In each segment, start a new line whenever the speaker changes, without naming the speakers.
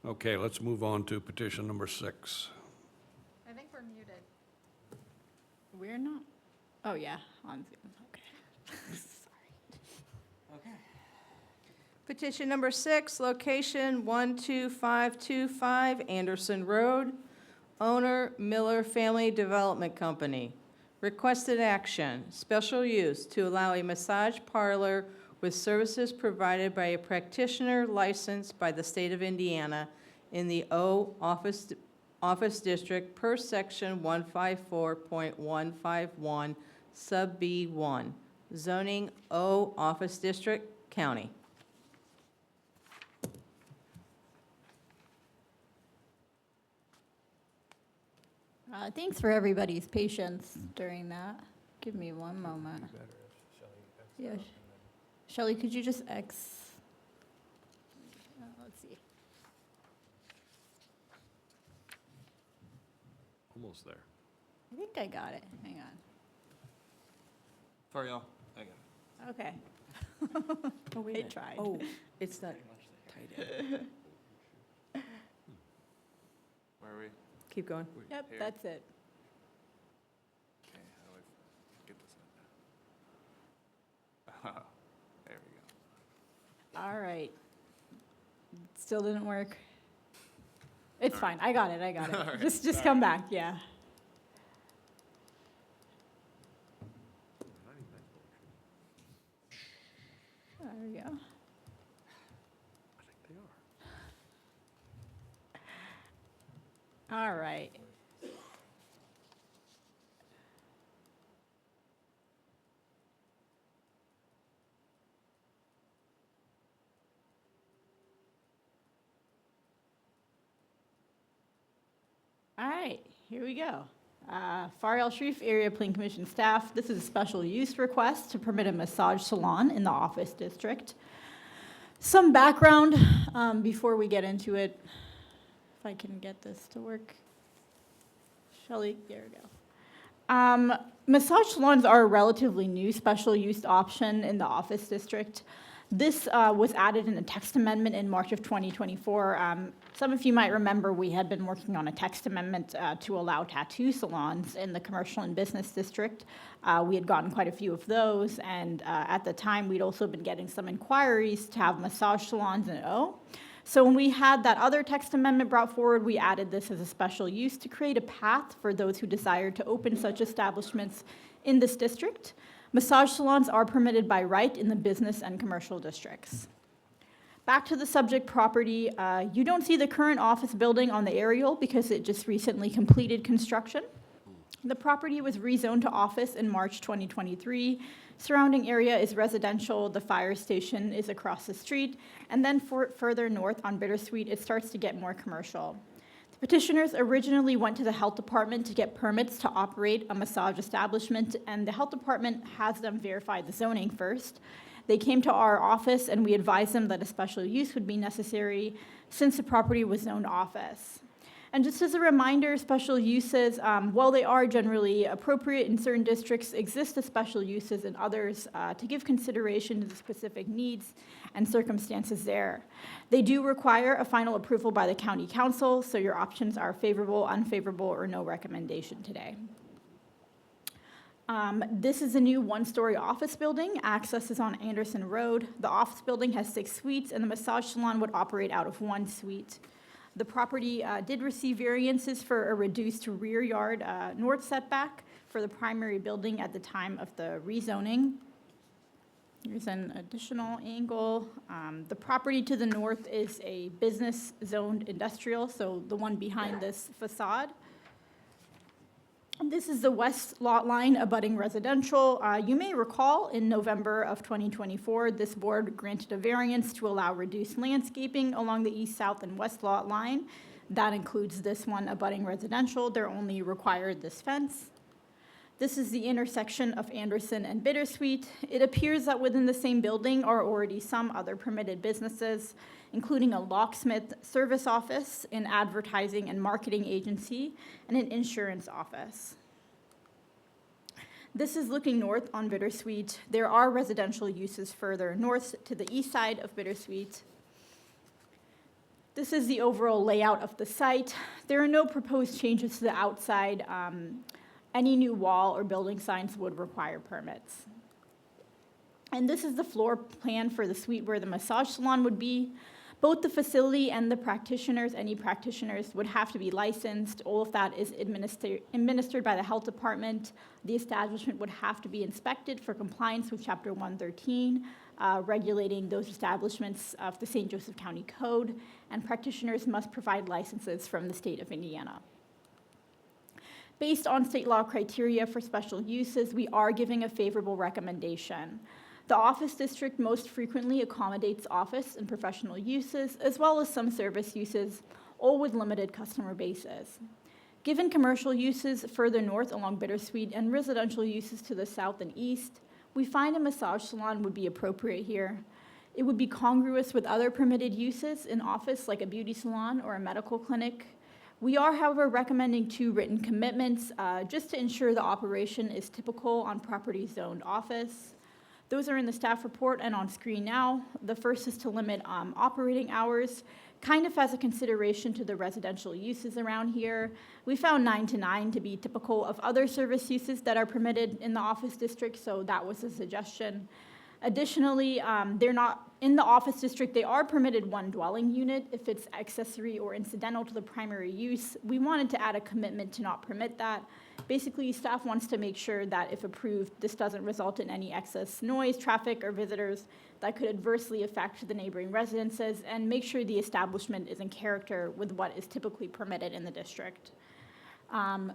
Okay, let's move on to petition number 6.
I think we're muted.
We're not? Oh, yeah, on Zoom, okay.
Petition number 6, location 12525 Anderson Road, owner Miller Family Development Company. Requested action, special use to allow a massage parlor with services provided by a practitioner licensed by the state of Indiana in the O Office District per section 154.151 sub B1, zoning O Office District, county.
Thanks for everybody's patience during that. Give me one moment. Yeah. Shelley, could you just let's see.
Almost there.
I think I got it. Hang
Sorry, y'all. I got it.
on. Okay.
Oh, wait a
I
minute.
tried.
Oh, it's not tight end.
Where are we?
Keep going.
Yep,
Here.
that's it.
Okay, how do I get this in? There we go.
All right. Still didn't work. It's fine. I got it. I got it.
All right.
Just come back. Yeah. There we go.
I think they are.
All right. All right, here we go. Far El Sharif Area Plan Commission staff, this is a special use request to permit a massage salon in the office district. Some background before we get into it, if I can get this to work. Shelley, there we go. Massage salons are a relatively new special use option in the office district. This was added in a text amendment in March of 2024. Some of you might remember we had been working on a text amendment to allow tattoo salons in the commercial and business district. We had gotten quite a few of those, and at the time we'd also been getting some inquiries to have massage salons in O. So when we had that other text amendment brought forward, we added this as a special use to create a path for those who desired to open such establishments in this district. Massage salons are permitted by right in the business and commercial districts. Back to the subject property, you don't see the current office building on the aerial because it just recently completed construction. The property was rezoned to office in March 2023. Surrounding area is residential, the fire station is across the street, and then further north on Bittersweet, it starts to get more commercial. The petitioners originally went to the health department to get permits to operate a massage establishment, and the health department has them verify the zoning first. They came to our office and we advised them that a special use would be necessary since the property was zoned office. And just as a reminder, special uses, while they are generally appropriate in certain districts, exist as special uses in others to give consideration to the specific needs and circumstances there. They do require a final approval by the county council, so your options are favorable, unfavorable, or no recommendation today. This is a new one-story office building. Access is on Anderson Road. The office building has 6 suites, and the massage salon would operate out of 1 suite. The property did receive variances for a reduced rear yard north setback for the primary building at the time of the rezoning. Here's an additional angle. The property to the north is a business-zoned industrial, so the one behind this facade. This is the west lot line abutting residential. You may recall in November of 2024, this board granted a variance to allow reduced landscaping along the east, south, and west lot line. That includes this one abutting residential. They're only required this fence. This is the intersection of Anderson and Bittersweet. It appears that within the same building are already some other permitted businesses, including a locksmith service office, an advertising and marketing agency, and an insurance office. This is looking north on Bittersweet. There are residential uses further north to the east side of Bittersweet. This is the overall layout of the site. There are no proposed changes to the outside. Any new wall or building signs would require permits. And this is the floor plan for the suite where the massage salon would be. Both the facility and the practitioners, any practitioners, would have to be licensed. All of that is administered by the health department. The establishment would have to be inspected for compliance with Chapter 113, regulating those establishments of the St. Joseph County Code, and practitioners must provide licenses from the state of Indiana. Based on state law criteria for special uses, we are giving a favorable recommendation. The office district most frequently accommodates office and professional uses, as well as some service uses, all with limited customer bases. Given commercial uses further north along Bittersweet and residential uses to the south and east, we find a massage salon would be appropriate here. It would be congruous with other permitted uses in office, like a beauty salon or a medical clinic. We are, however, recommending 2 written commitments just to ensure the operation is typical on property zoned office. Those are in the staff report and on screen now. The first is to limit operating hours, kind of as a consideration to the residential uses around here. We found 9 to 9 to be typical of other service uses that are permitted in the office district, so that was a suggestion. Additionally, they're not, in the office district, they are permitted 1 dwelling unit if it's accessory or incidental to the primary use. We wanted to add a commitment to not permit that. Basically, staff wants to make sure that if approved, this doesn't result in any excess noise, traffic, or visitors that could adversely affect the neighboring residences, and make sure the establishment is in character with what is typically permitted in the district.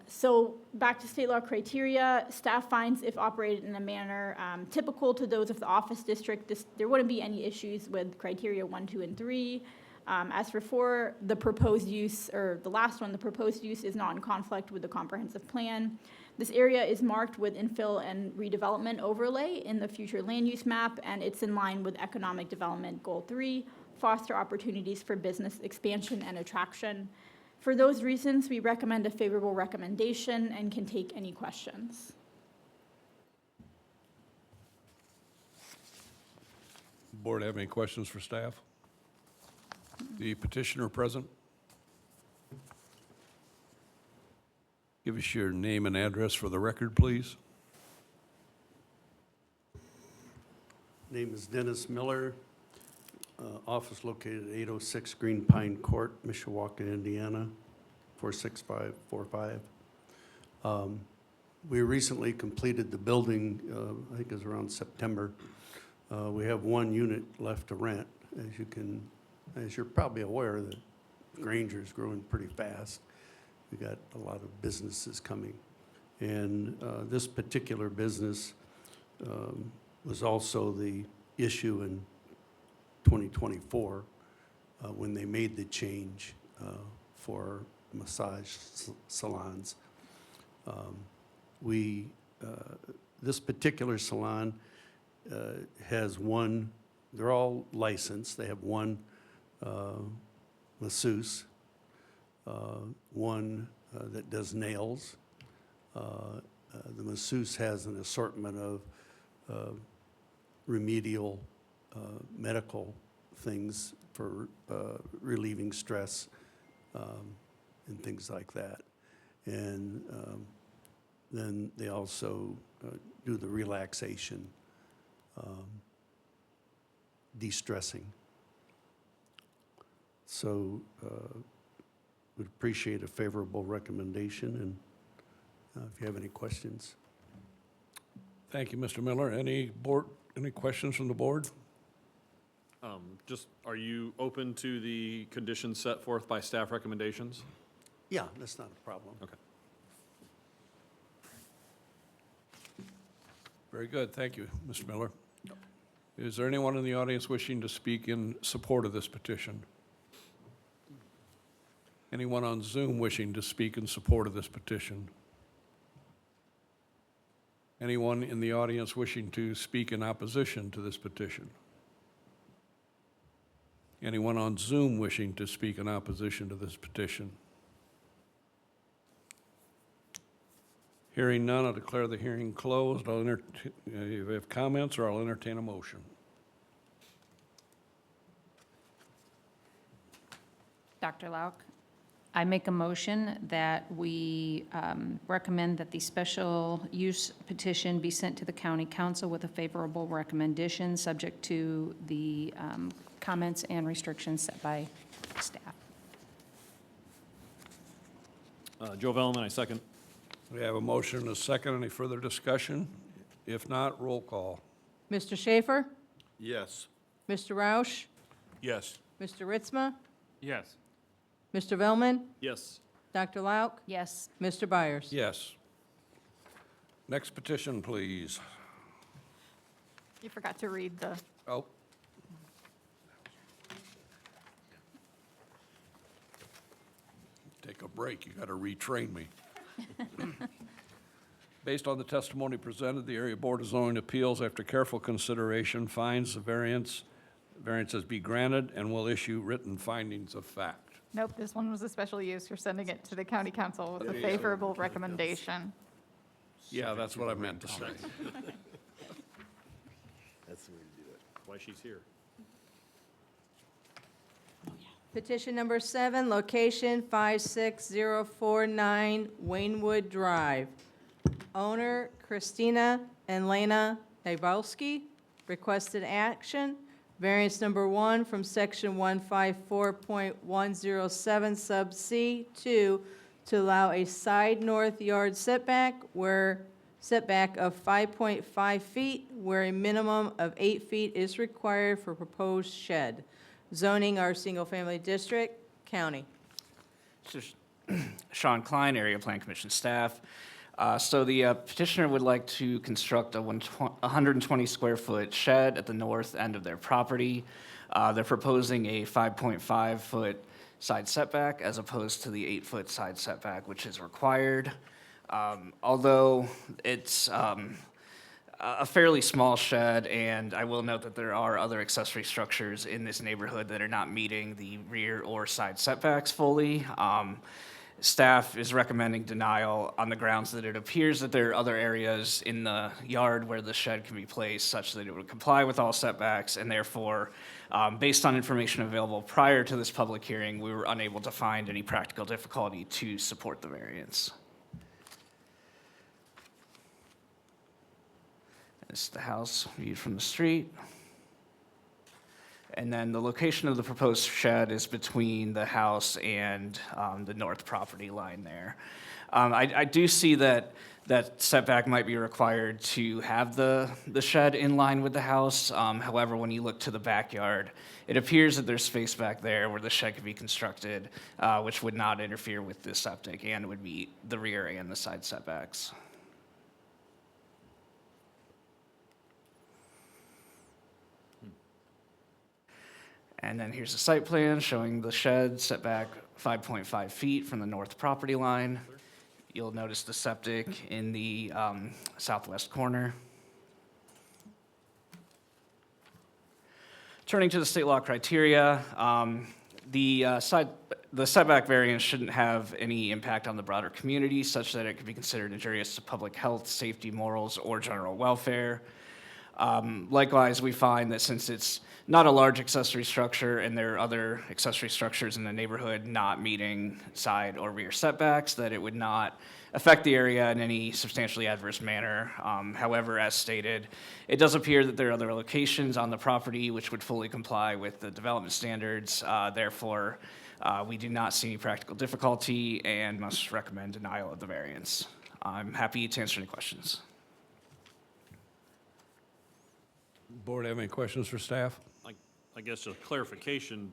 So back to state law criteria, staff finds if operated in a manner typical to those of the office district, there wouldn't be any issues with criteria 1, 2, and 3. As for 4, the proposed use, or the last one, the proposed use is not in conflict with the comprehensive plan. This area is marked with infill and redevelopment overlay in the future land use map, and it's in line with economic development goal 3, foster opportunities for business expansion and attraction. For those reasons, we recommend a favorable recommendation and can take any questions.
Board have any questions for staff? The petitioner present? Give us your name and address for the record, please.
Name is Dennis Miller, office located at 806 Green Pine Court, Mishawaka, Indiana, 46545. We recently completed the building, I think it was around September. We have 1 unit left to rent. As you're probably aware, the Granger's growing pretty fast. We got a lot of businesses coming. And this particular business was also the issue in 2024 when they made the change for massage salons. This particular salon has 1, they're all licensed, they have 1 masseuse, 1 that does nails. The masseuse has an assortment of remedial medical things for relieving stress and things like that. And then they also do the relaxation, de-stressing. So would appreciate a favorable recommendation, and if you have any questions.
Thank you, Mr. Miller. Any questions from the board?
Are you open to the conditions set forth by staff recommendations?
Yeah, that's not a problem.
Okay.
Very good. Thank you, Mr. Miller. Is there anyone in the audience wishing to speak in support of this petition? Anyone on Zoom wishing to speak in support of this petition? Anyone in the audience wishing to speak in opposition to this petition? Anyone on Zoom wishing to speak in opposition to this petition? Hearing none, I'll declare the hearing closed. If you have comments, or I'll entertain a motion.
Dr. Lauk, I make a motion that we recommend that the special use petition be sent to the county council with a favorable recommendation, subject to the comments and restrictions set by staff.
Joe Velman, I second.
We have a motion and a second. Any further discussion? If not, roll call.
Mr. Schaefer?
Yes.
Mr. Roush?
Yes.
Mr. Ritzma?
Yes.
Mr. Velman?
Yes.
Dr. Lauk?
Yes.
Mr. Byers?
Yes. Next petition, please.
You forgot to read the,
Oh. Take a break, you gotta retrain me. Based on the testimony presented, the Area Board of Zoning Appeals, after careful consideration, finds the variances be granted and will issue written findings of fact.
nope, this one was a special use. You're sending it to the county council with a
Yeah.
favorable recommendation.
Yeah, that's what I meant to say.
That's the way to do it.
Why she's here.
Petition number 7, location 56049 Waynwood Drive. Owner Christina and Lena Nabowski. Requested action, variance number 1 from section 154.107 sub C 2 to allow a side north yard setback where setback of 5.5 feet, where a minimum of 8 feet is required for proposed shed. Zoning our single-family district, county.
This is Sean Klein, Area Plan Commission staff. So the petitioner would like to construct a 120-square-foot shed at the north end of their property. They're proposing a 5.5-foot side setback as opposed to the 8-foot side setback, which is required. Although it's a fairly small shed, and I will note that there are other accessory structures in this neighborhood that are not meeting the rear or side setbacks fully. Staff is recommending denial on the grounds that it appears that there are other areas in the yard where the shed can be placed such that it would comply with all setbacks, and therefore, based on information available prior to this public hearing, we were unable to find any practical difficulty to support the variance. This is the house viewed from the street. And then the location of the proposed shed is between the house and the north property line there. I do see that setback might be required to have the shed in line with the house. However, when you look to the backyard, it appears that there's space back there where the shed could be constructed, which would not interfere with the septic and would meet the rear and the side setbacks. And then here's a site plan showing the shed setback 5.5 feet from the north property line. You'll notice the septic in the southwest corner. Turning to the state law criteria, the setback variance shouldn't have any impact on the broader community such that it could be considered injurious to public health, safety, morals, or general welfare. Likewise, we find that since it's not a large accessory structure and there are other accessory structures in the neighborhood not meeting side or rear setbacks, that it would not affect the area in any substantially adverse manner. However, as stated, it does appear that there are other locations on the property which would fully comply with the development standards. Therefore, we do not see any practical difficulty and must recommend denial of the variance. I'm happy to answer any questions.
Board have any questions for staff?
I guess a clarification,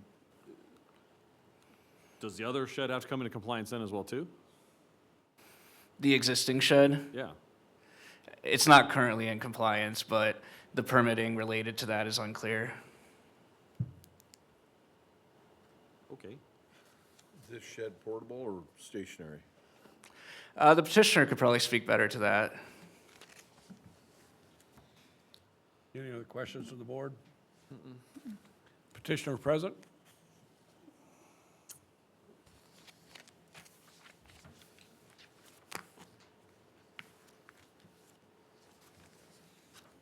does the other shed have to come into compliance then as well, too?
The existing shed,
Yeah.
it's not currently in compliance, but the permitting related to that is unclear.
Okay.
Is this shed portable or stationary?
The petitioner could probably speak better to that.
Any other questions from the board? Petitioner present?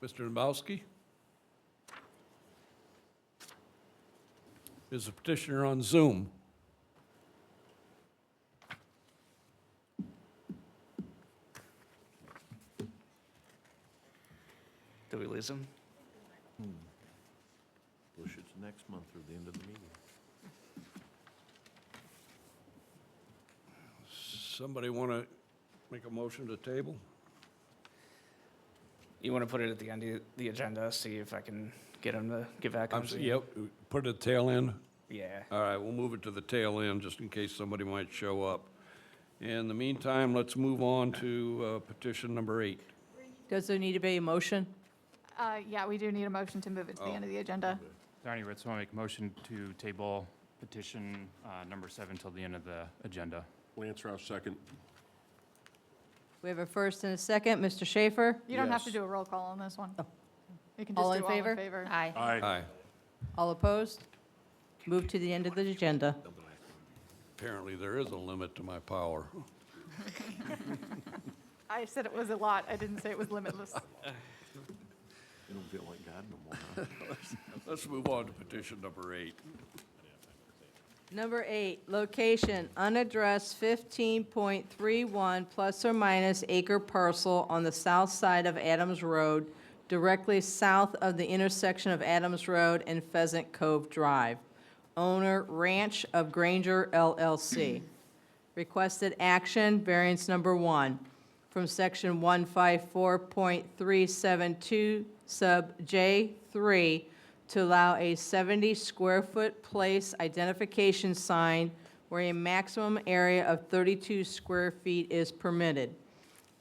Mr. Nabowski? Is the petitioner on Zoom?
Did we lose him?
Push it to next month or the end of the meeting.
Somebody want to make a motion to table?
You want to put it at the end of the agenda, see if I can get him to get back on?
Yep, put it at the tail end.
Yeah.
All right, we'll move it to the tail end, just in case somebody might show up. In the meantime, let's move on to petition number 8.
Does there need to be a motion?
Yeah, we do need a motion to move it to the end of the agenda.
Attorney Ritz, want to make a motion to table petition number 7 till the end of the agenda.
Lance Rouse, second.
We have a first and a second. Mr. Schaefer?
You don't have to
Yes.
do a roll call on this one. You can
All
just
in
do all in
favor?
favor.
Aye.
Aye.
All opposed? Move to the end of the agenda.
Apparently, there is a limit to my power.
I said it was a lot. I didn't say it was limitless.
You don't feel like God no more, huh?
Let's move on to petition number 8.
Number 8, location, unaddressed 15.31 plus or minus acre parcel on the south side of Adams Road, directly south of the intersection of Adams Road and Pheasant Cove Drive. Owner, Ranch of Granger LLC. Requested action, variance number 1, from section 154.372 sub J3 to allow a 70-square-foot place identification sign where a maximum area of 32 square feet is permitted.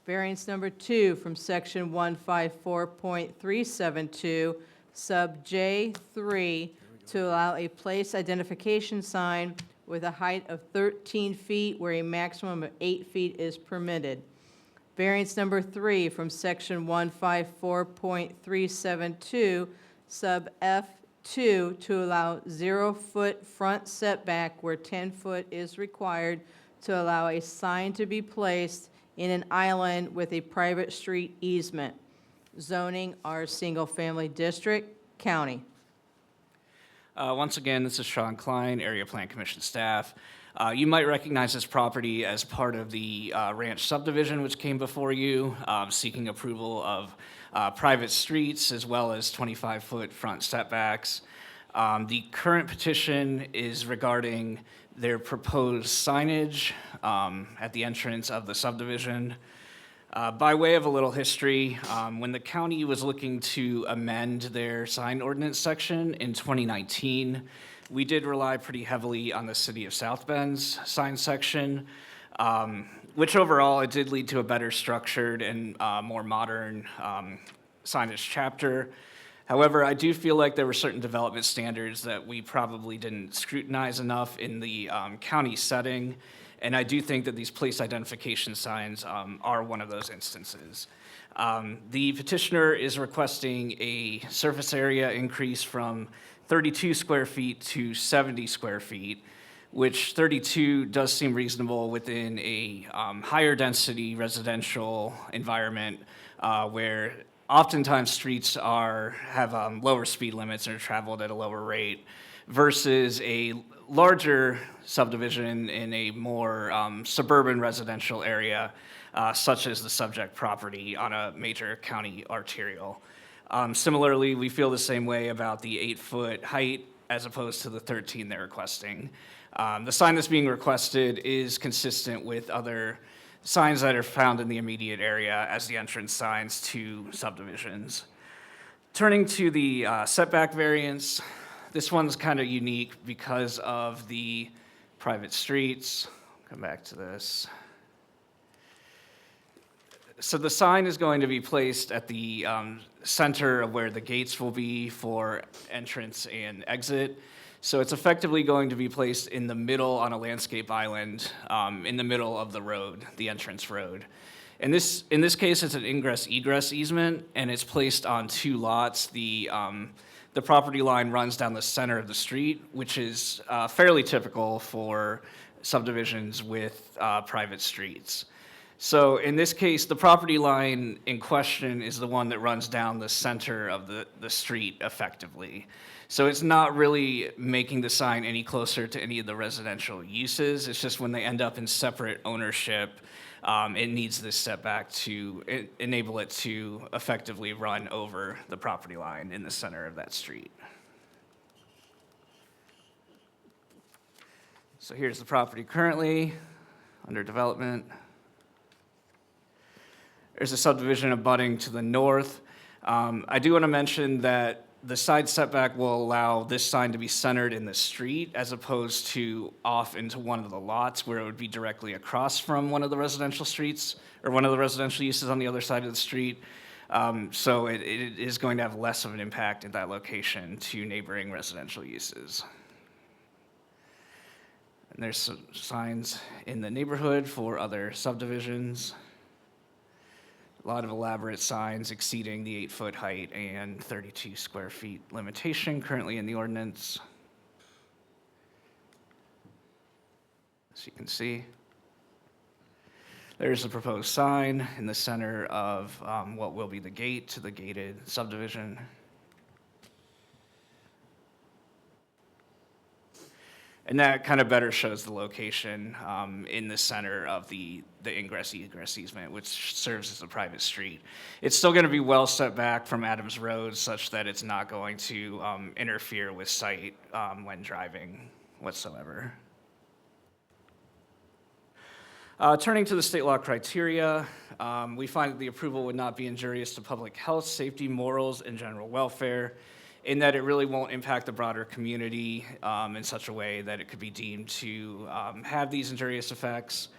Variance number 2 from section 154.372 sub J3 to allow a place identification sign with a height of 13 feet where a maximum of 8 feet is permitted. Variance number 3 from section 154.372 sub F2 to allow 0-foot front setback where 10 foot is required to allow a sign to be placed in an island with a private street easement. Zoning R Single Family District, County.
Once again, this is Sean Klein, Area Plan Commission staff. You might recognize this property as part of the ranch subdivision which came before you, seeking approval of private streets as well as 25-foot front setbacks. The current petition is regarding their proposed signage at the entrance of the subdivision. By way of a little history, when the county was looking to amend their sign ordinance section in 2019, we did rely pretty heavily on the City of South Bend's sign section, which overall it did lead to a better structured and more modern signage chapter. However, I do feel like there were certain development standards that we probably didn't scrutinize enough in the county setting. And I do think that these place identification signs are one of those instances. The petitioner is requesting a surface area increase from 32 square feet to 70 square feet, which 32 does seem reasonable within a higher density residential environment where oftentimes streets have lower speed limits and are traveled at a lower rate versus a larger subdivision in a more suburban residential area, such as the subject property on a major county arterial. Similarly, we feel the same way about the 8-foot height as opposed to the 13 they're requesting. The sign that's being requested is consistent with other signs that are found in the immediate area as the entrance signs to subdivisions. Turning to the setback variance, this one's kind of unique because of the private streets. Come back to this. So the sign is going to be placed at the center of where the gates will be for entrance and exit. So it's effectively going to be placed in the middle on a landscape island, in the middle of the road, the entrance road. In this case, it's an ingress-egress easement, and it's placed on 2 lots. The property line runs down the center of the street, which is fairly typical for subdivisions with private streets. So in this case, the property line in question is the one that runs down the center of the street effectively. So it's not really making the sign any closer to any of the residential uses. It's just when they end up in separate ownership, it needs this setback to enable it to effectively run over the property line in the center of that street. So here's the property currently under development. There's a subdivision abutting to the north. I do want to mention that the side setback will allow this sign to be centered in the street as opposed to off into one of the lots where it would be directly across from one of the residential streets or one of the residential uses on the other side of the street. So it is going to have less of an impact at that location to neighboring residential uses. And there's some signs in the neighborhood for other subdivisions. A lot of elaborate signs exceeding the 8-foot height and 32 square feet limitation currently in the ordinance. As you can see, there's the proposed sign in the center of what will be the gate to the gated subdivision. And that kind of better shows the location in the center of the ingress egress easement, which serves as a private street. It's still going to be well set back from Adams Road such that it's not going to interfere with sight when driving whatsoever. Turning to the state law criteria, we find that the approval would not be injurious to public health, safety, morals, and general welfare, in that it really won't impact the broader community in such a way that it could be deemed to have these injurious effects.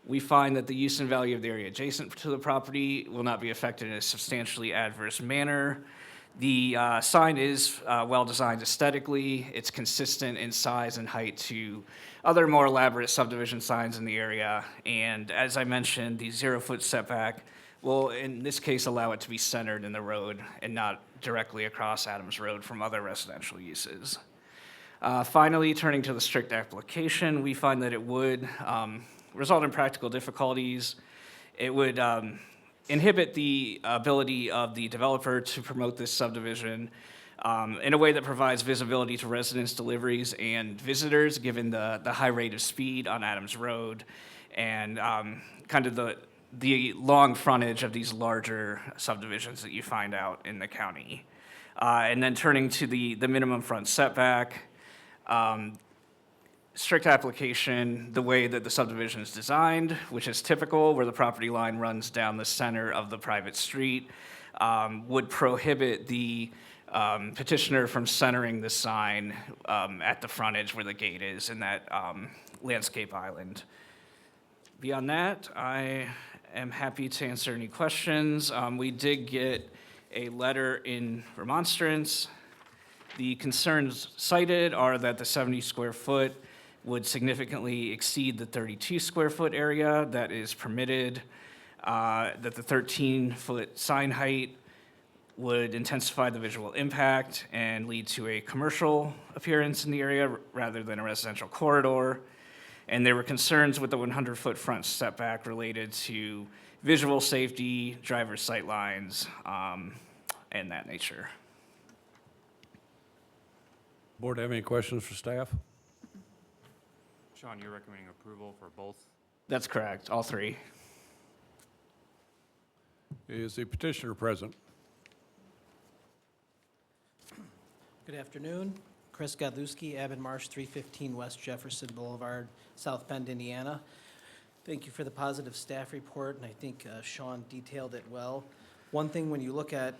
We find that the use and value of the area adjacent to the property will not be affected in a substantially adverse manner. The sign is well-designed aesthetically. It's consistent in size and height to other more elaborate subdivision signs in the area. And as I mentioned, the 0-foot setback will, in this case, allow it to be centered in the road and not directly across Adams Road from other residential uses. Finally, turning to the strict application, we find that it would result in practical difficulties. It would inhibit the ability of the developer to promote this subdivision in a way that provides visibility to residents, deliveries, and visitors, given the high rate of speed on Adams Road and kind of the long frontage of these larger subdivisions that you find out in the county. And then turning to the minimum front setback, strict application, the way that the subdivision is designed, which is typical, where the property line runs down the center of the private street, would prohibit the petitioner from centering the sign at the frontage where the gate is in that landscape island. Beyond that, I am happy to answer any questions. We did get a letter in remonstrance. The concerns cited are that the 70 square foot would significantly exceed the 32 square foot area that is permitted, that the 13-foot sign height would intensify the visual impact and lead to a commercial appearance in the area rather than a residential corridor. And there were concerns with the 100-foot front setback related to visual safety, driver's sight lines, and that nature.
Board have any questions for staff?
Sean, you're recommending approval for both?
That's correct, all three.
Is the petitioner present?
Good afternoon. Chris Godlewski, Abbott Marsh, 315 West Jefferson Boulevard, South Bend, Indiana. Thank you for the positive staff report, and I think Sean detailed it well. One thing when you look at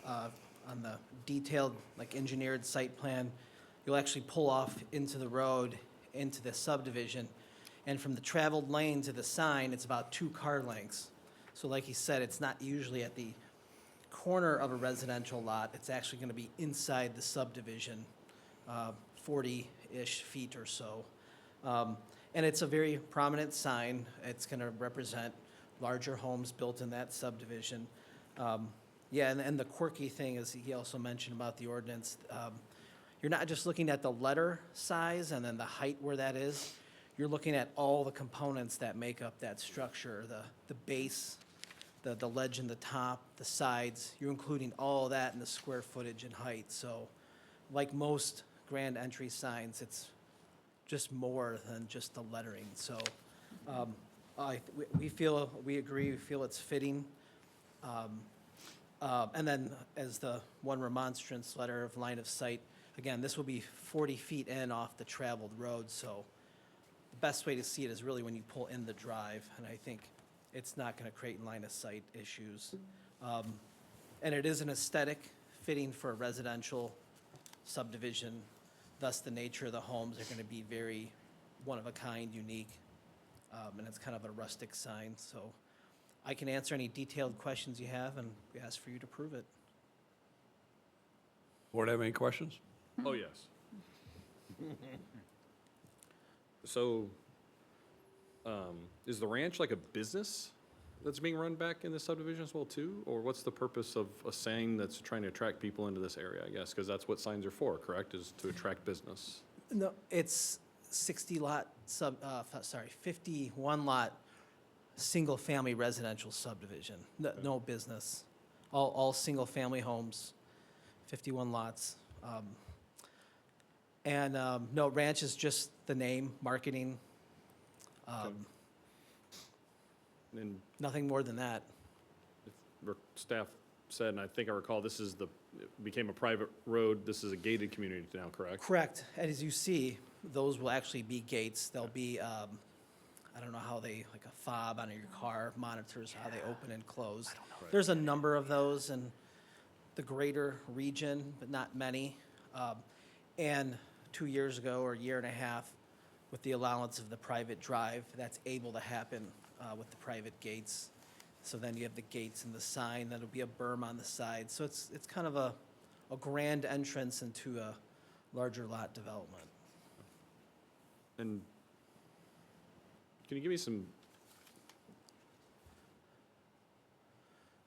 on the detailed, like engineered site plan, you'll actually pull off into the road, into the subdivision, and from the traveled lane to the sign, it's about 2 car lengths. So like he said, it's not usually at the corner of a residential lot. It's actually going to be inside the subdivision, 40-ish feet or so. And it's a very prominent sign. It's going to represent larger homes built in that subdivision. Yeah, and the quirky thing is he also mentioned about the ordinance. You're not just looking at the letter size and then the height where that is. you're looking at all the components that make up that structure, the base, the ledge in the top, the sides. You're including all that in the square footage and height. So like most grand entry signs, it's just more than just the lettering. So we agree, we feel it's fitting. And then as the one remonstrance letter of line of sight, again, this will be 40 feet in off the traveled road, so the best way to see it is really when you pull in the drive, and I think it's not going to create line of sight issues. And it is an aesthetic fitting for a residential subdivision, thus the nature of the homes are going to be very one-of-a-kind, unique, and it's kind of a rustic sign, so I can answer any detailed questions you have, and we ask for you to approve it.
Board have any questions?
Oh, yes. So, is the ranch like a business that's being run back in this subdivision as well, too? Or what's the purpose of a sign that's trying to attract people into this area, I guess? Because that's what signs are for, correct, is to attract business?
No, it's 51 lot, single-family residential subdivision. No business. All single-family homes, 51 lots. No, ranch is just the name, marketing.
And
Nothing more than that.
staff said, and I think I recall, it became a private road. This is a gated community now, correct?
Correct. And as you see, those will actually be gates. They'll be, I don't know how they, like a fob on your car monitors how they open and close. There's a number of those in the greater region, but not many. And 2 years ago, or a year and a half, with the allowance of the private drive, that's able to happen with the private gates. So then you have the gates and the sign, that'll be a berm on the side. So it's kind of a grand entrance into a larger lot development.
And can you give me some,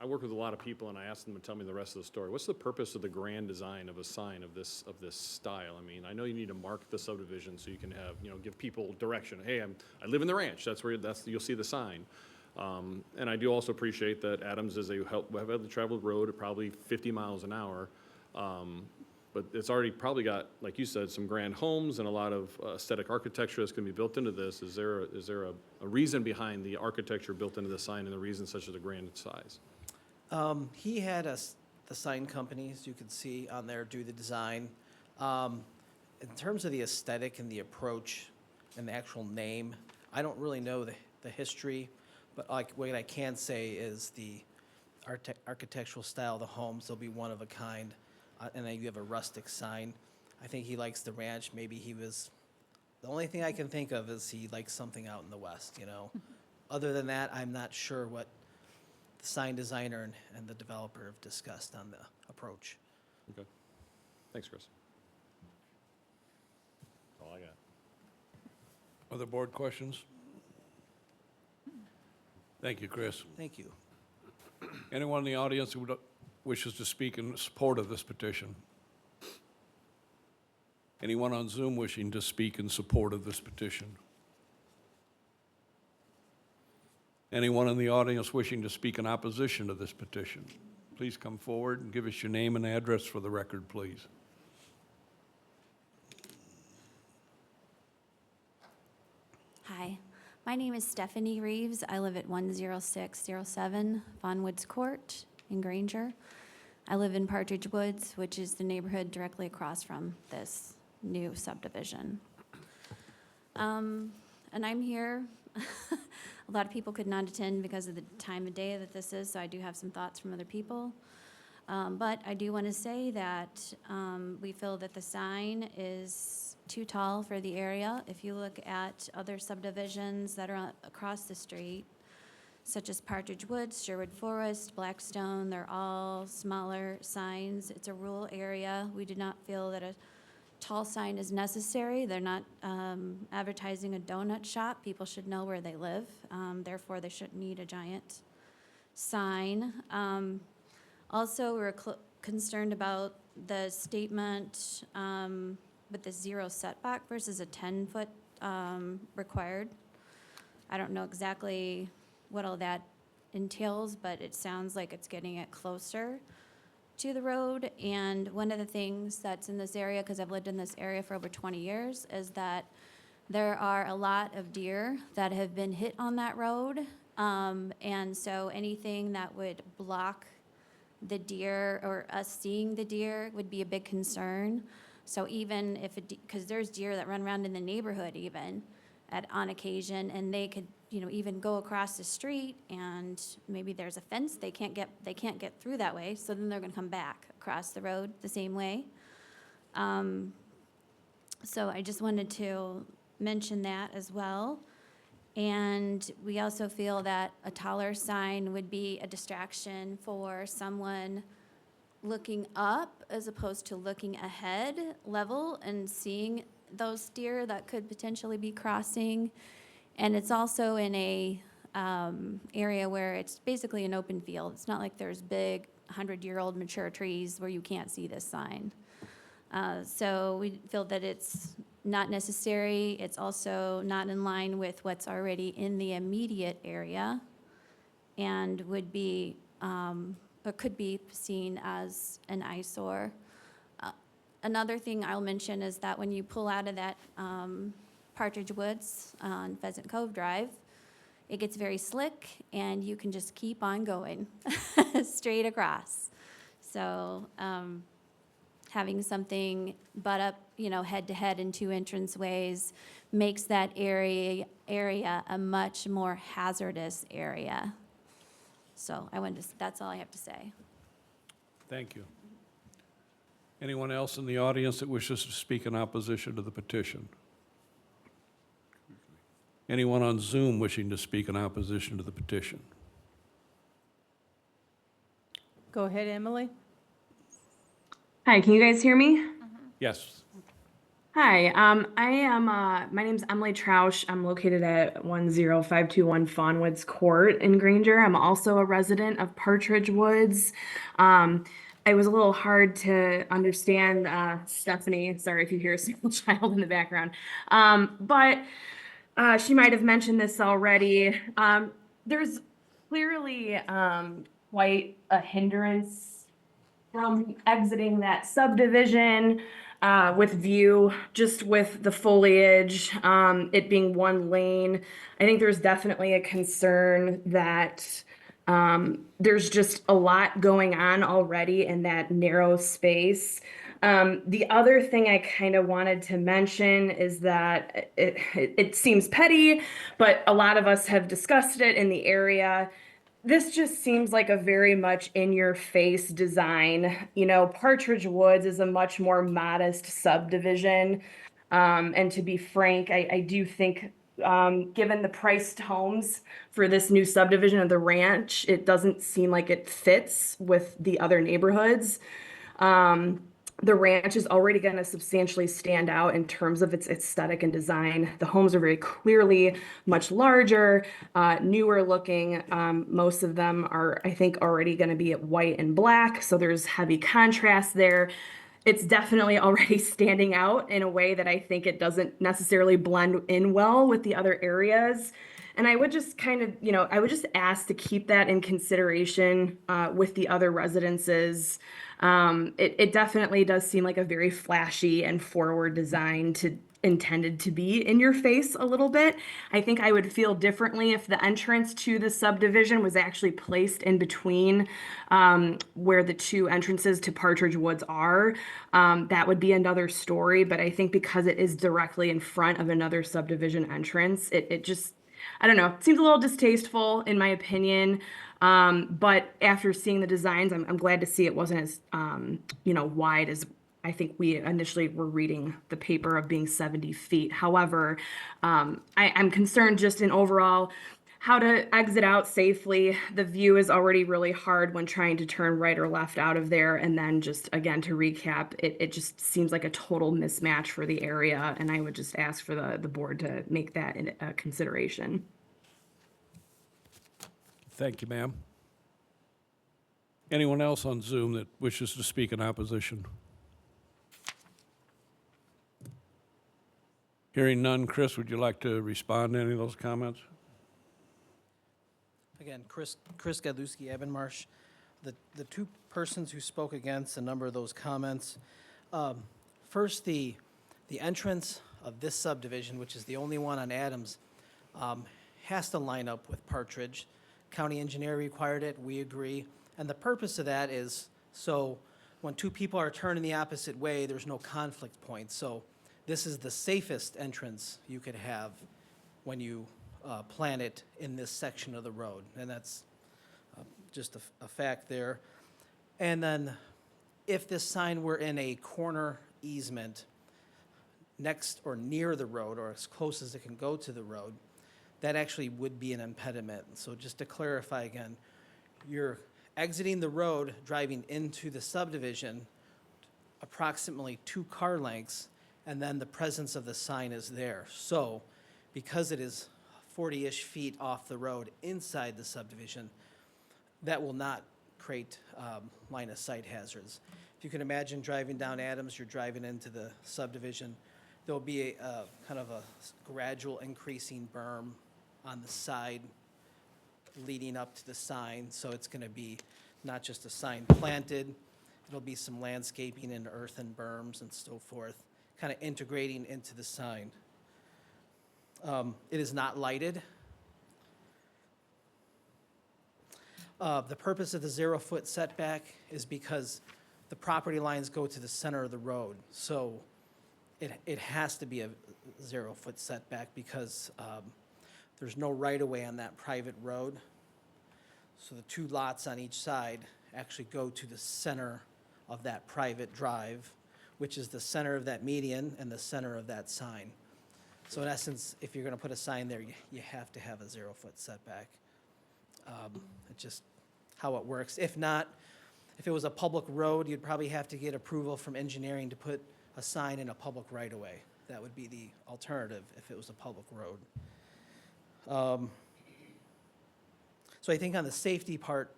I work with a lot of people and I ask them to tell me the rest of the story. What's the purpose of the grand design of a sign of this style? I mean, I know you need to mark the subdivision so you can have, give people direction. Hey, I live in the ranch. You'll see the sign. And I do also appreciate that Adams is a heavily traveled road at probably 50 miles an hour. But it's already probably got, like you said, some grand homes and a lot of aesthetic architecture that's going to be built into this. Is there a reason behind the architecture built into the sign and the reason such as the grand size?
He had the sign companies, you can see on there, do the design. In terms of the aesthetic and the approach and the actual name, I don't really know the history, but what I can say is the architectural style of the homes, they'll be one of a kind. And then you have a rustic sign. I think he likes the ranch. Maybe the only thing I can think of is he likes something out in the west, Other than that, I'm not sure what the sign designer and the developer have discussed on the approach.
Okay. Thanks, Chris. That's all I got.
Other board questions? Thank you, Chris.
Thank you.
Anyone in the audience who wishes to speak in support of this petition? Anyone on Zoom wishing to speak in support of this petition? Anyone in the audience wishing to speak in opposition to this petition? Please come forward and give us your name and address for the record, please.
Hi, my name is Stephanie Reeves. I live at 10607 Von Woods Court in Granger. I live in Partridge Woods, which is the neighborhood directly across from this new subdivision. And I'm here. A lot of people could not attend because of the time of day that this is, so I do have some thoughts from other people. But I do want to say that we feel that the sign is too tall for the area. If you look at other subdivisions that are across the street, such as Partridge Woods, Sherwood Forest, Blackstone, they're all smaller signs. It's a rural area. We do not feel that a tall sign is necessary. They're not advertising a donut shop. People should know where they live. Therefore, they shouldn't need a giant sign. Also, we're concerned about the statement with the 0 setback versus a 10-foot required. I don't know exactly what all that entails, but it sounds like it's getting it closer to the road. And one of the things that's in this area, because I've lived in this area for over 20 years, is that there are a lot of deer that have been hit on that road. And so anything that would block the deer or us seeing the deer would be a big concern. So even if, because there's deer that run around in the neighborhood even on occasion, and they could, even go across the street, and maybe there's a fence, they can't get through that way, so then they're gonna come back across the road the same way. So I just wanted to mention that as well. And we also feel that a taller sign would be a distraction for someone looking up as opposed to looking ahead level and seeing those deer that could potentially be crossing. And it's also in a area where it's basically an open field. It's not like there's big 100-year-old mature trees where you can't see this sign. So we feel that it's not necessary. It's also not in line with what's already in the immediate area and would be, or could be seen as an eyesore. Another thing I'll mention is that when you pull out of that Partridge Woods on Pheasant Cove Drive, it gets very slick and you can just keep on going straight across. So having something butt up, head to head in two entranceways makes that area a much more hazardous area. So that's all I have to say.
Thank you. Anyone else in the audience that wishes to speak in opposition to the petition? Anyone on Zoom wishing to speak in opposition to the petition?
Go ahead, Emily.
Hi, can you guys hear me?
Yes.
Hi, my name's Emily Troush. I'm located at 10521 Fawnwoods Court in Granger. I'm also a resident of Partridge Woods. It was a little hard to understand, Stephanie, sorry if you hear a small child in the background. But she might have mentioned this already. There's clearly quite a hindrance from exiting that subdivision with view, just with the foliage, it being one lane. I think there's definitely a concern that there's just a lot going on already in that narrow space. The other thing I kind of wanted to mention is that it seems petty, but a lot of us have discussed it in the area. This just seems like a very much in-your-face design. Partridge Woods is a much more modest subdivision. And to be frank, I do think, given the priced homes for this new subdivision of the ranch, it doesn't seem like it fits with the other neighborhoods. The ranch is already going to substantially stand out in terms of its aesthetic and design. The homes are very clearly much larger, newer looking. Most of them are, I think, already going to be white and black, so there's heavy contrast there. It's definitely already standing out in a way that I think it doesn't necessarily blend in well with the other areas. And I would just I would just ask to keep that in consideration with the other residences. It definitely does seem like a very flashy and forward design intended to be in your face a little bit. I think I would feel differently if the entrance to the subdivision was actually placed in between where the two entrances to Partridge Woods are. That would be another story, but I think because it is directly in front of another subdivision entrance, it just, I don't know, it seems a little distasteful in my opinion. But after seeing the designs, I'm glad to see it wasn't as, wide as I think we initially were reading the paper of being 70 feet. However, I'm concerned just in overall how to exit out safely. The view is already really hard when trying to turn right or left out of there. And then just again, to recap, it just seems like a total mismatch for the area. And I would just ask for the board to make that a consideration.
Thank you, ma'am. Anyone else on Zoom that wishes to speak in opposition? Hearing none, Chris, would you like to respond to any of those comments?
Again, Chris Gadlowski, Abendmarsh. The two persons who spoke against a number of those comments. First, the entrance of this subdivision, which is the only one on Adams, has to line up with Partridge. County engineer required it, we agree. And the purpose of that is so when two people are turning the opposite way, there's no conflict point. So this is the safest entrance you could have when you plan it in this section of the road. And that's just a fact there. And then if this sign were in a corner easement next or near the road or as close as it can go to the road, that actually would be an impediment. So just to clarify again, you're exiting the road, driving into the subdivision, approximately 2 car lengths, and then the presence of the sign is there. So because it is 40-ish feet off the road inside the subdivision, that will not create line of sight hazards. If you can imagine driving down Adams, you're driving into the subdivision, there'll be a kind of a gradual increasing berm on the side leading up to the sign. So it's going to be not just a sign planted, it'll be some landscaping and earthen berms and so forth, kind of integrating into the sign. It is not lighted. The purpose of the 0-foot setback is because the property lines go to the center of the road. So it has to be a 0-foot setback because there's no right-of-way on that private road. So the 2 lots on each side actually go to the center of that private drive, which is the center of that median and the center of that sign. So in essence, if you're going to put a sign there, you have to have a 0-foot setback. It's just how it works. If not, if it was a public road, you'd probably have to get approval from engineering to put a sign in a public right-of-way. That would be the alternative if it was a public road. So I think on the safety part,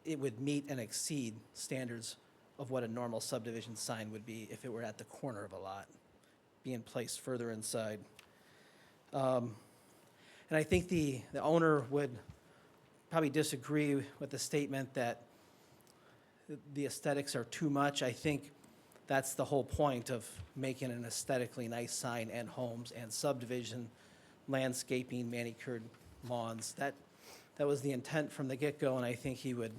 it would meet and exceed standards of what a normal subdivision sign would be if it were at the corner of a lot, being placed further inside. And I think the owner would probably disagree with the statement that the aesthetics are too much. I think that's the whole point of making an aesthetically nice sign and homes and subdivision, landscaping, manicured lawns. That was the intent from the get-go, and I think he would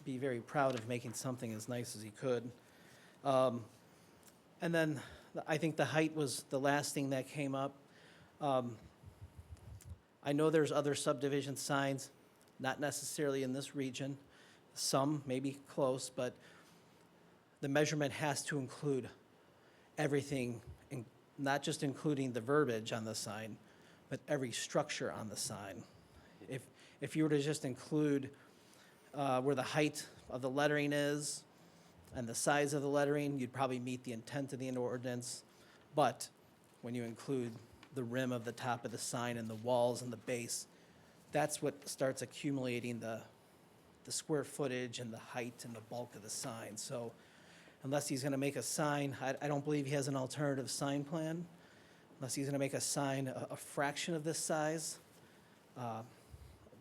be very proud of making something as nice as he could. And then I think the height was the last thing that came up. I know there's other subdivision signs, not necessarily in this region, some maybe close, but the measurement has to include everything, not just including the verbiage on the sign, but every structure on the sign. If you were to just include where the height of the lettering is and the size of the lettering, you'd probably meet the intent of the ordinance. But when you include the rim of the top of the sign and the walls and the base, that's what starts accumulating the square footage and the height and the bulk of the sign. So unless he's going to make a sign, I don't believe he has an alternative sign plan. Unless he's going to make a sign a fraction of this size,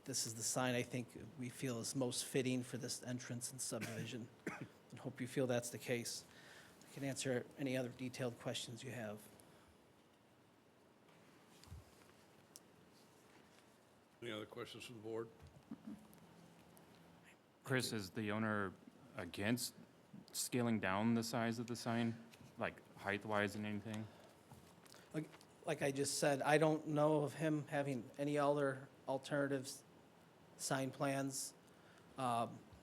this is the sign I think we feel is most fitting for this entrance and subdivision. And hope you feel that's the case. I can answer any other detailed questions you have.
Any other questions from the board?
Chris, is the owner against scaling down the size of the sign, like height-wise and anything?
Like I just said, I don't know of him having any other alternatives, sign plans.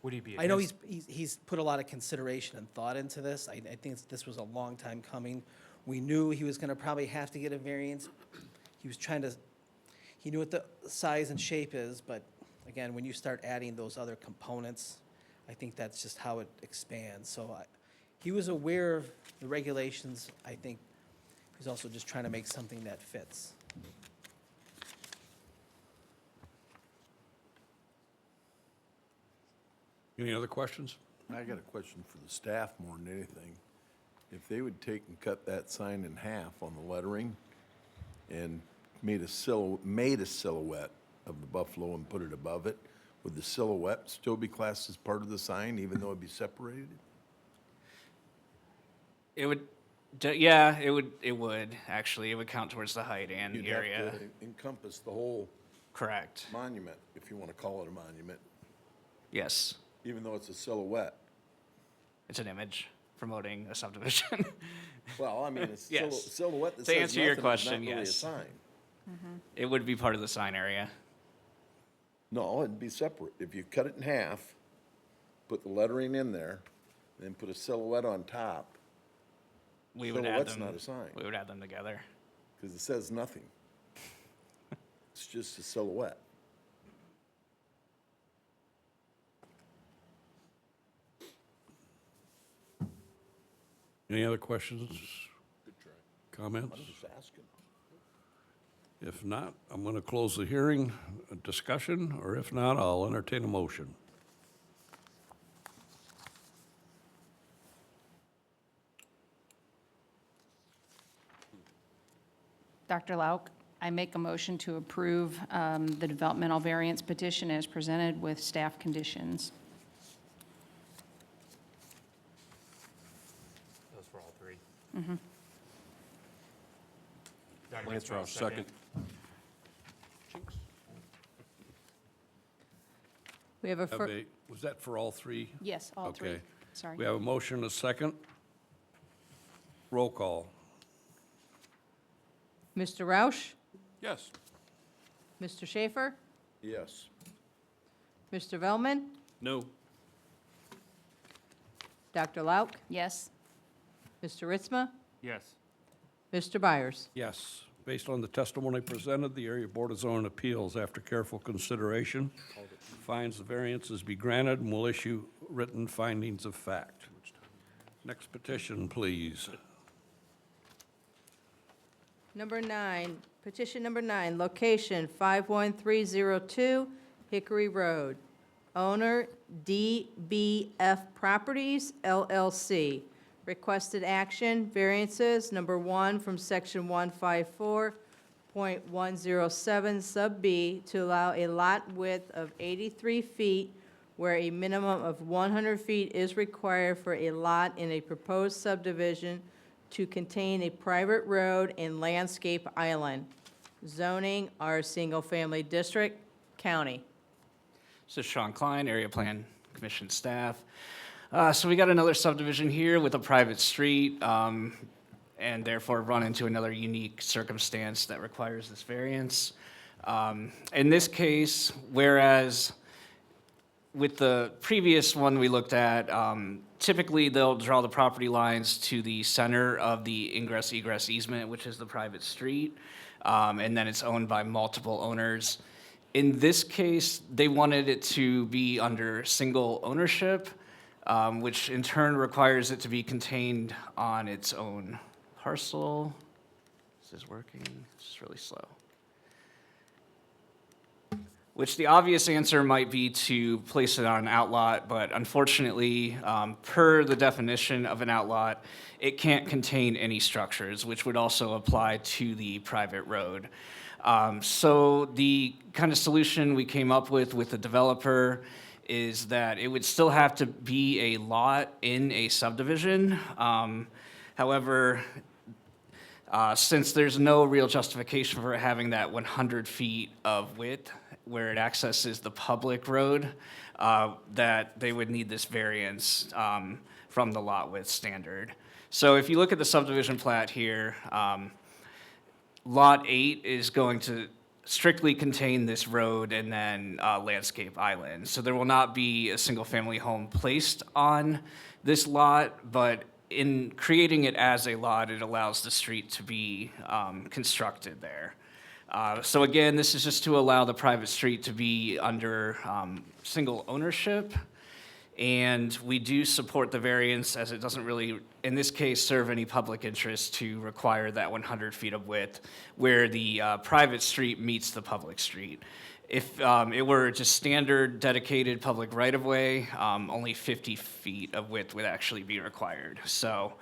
Would he be
I know
against?
he's put a lot of consideration and thought into this. I think this was a long time coming. We knew he was going to probably have to get a variance. He knew what the size and shape is, but again, when you start adding those other components, I think that's just how it expands. So he was aware of the regulations. I think he's also just trying to make something that fits.
Any other questions?
I got a question for the staff more than anything. If they would take and cut that sign in half on the lettering and made a silhouette of the buffalo and put it above it, would the silhouette still be classed as part of the sign, even though it'd be separated?
It would, yeah, it would, actually. It would count towards the height and
You'd
area.
have to encompass the whole
Correct.
monument, if you want to call it a monument,
Yes.
even though it's a silhouette.
It's an image promoting a subdivision.
Well, I mean, it's
Yes.
silhouette that
To
says
answer your
nothing is
question,
not really a
yes.
sign.
It would be part of the sign area.
No, it'd be separate. If you cut it in half, put the lettering in there, then put a silhouette on top,
We would add
silhouette's
them.
not a sign,
We would add them together.
because it says nothing. It's just a silhouette.
Any other questions, comments?
I'm just asking.
If not, I'm going to close the hearing, discussion, or if not, I'll entertain a motion.
Dr. Lauk, I make a motion to approve the developmental variance petition as presented with staff conditions.
Those for all three.
Lance Roush, second.
We have a
Have was that for all three?
Yes, all three.
Okay.
Sorry.
We have a motion, a second. Roll call.
Mr. Roush,
Yes.
Mr. Schaefer,
Yes.
Mr. Velman,
No.
Dr. Lauk,
Yes.
Mr. Ritzma,
Yes.
Mr. Byers.
Yes. Based on the testimony presented, the Area Board of Zoning Appeals, after careful consideration, finds the variances be granted and will issue written findings of fact. Next petition, please.
Number 9, petition number 9, location 51302 Hickory Road. Owner DBF Properties LLC. Requested action, variances, number 1 from section 154.107 sub B to allow a lot width of 83 feet where a minimum of 100 feet is required for a lot in a proposed subdivision to contain a private road and landscape island. Zoning R Single Family District, County.
This is Sean Klein, Area Plan Commission staff. So we got another subdivision here with a private street, and therefore run into another unique circumstance that requires this variance. In this case, whereas with the previous one we looked at, typically they'll draw the property lines to the center of the ingress-egress easement, which is the private street, and then it's owned by multiple owners. In this case, they wanted it to be under single ownership, which in turn requires it to be contained on its own parcel. This is working, it's just really slow. Which the obvious answer might be to place it on an outlot, but unfortunately, per the definition of an outlot, it can't contain any structures, which would also apply to the private road. So the kind of solution we came up with the developer is that it would still have to be a lot in a subdivision. However, since there's no real justification for having that 100 feet of width where it accesses the public road, that they would need this variance from the lot width standard. So if you look at the subdivision plat here, Lot 8 is going to strictly contain this road and then landscape island. So there will not be a single-family home placed on this lot, but in creating it as a lot, it allows the street to be constructed there. So again, this is just to allow the private street to be under single ownership. And we do support the variance as it doesn't really, in this case, serve any public interest to require that 100 feet of width where the private street meets the public street. If it were just standard dedicated public right-of-way, only 50 feet of width would actually be required. So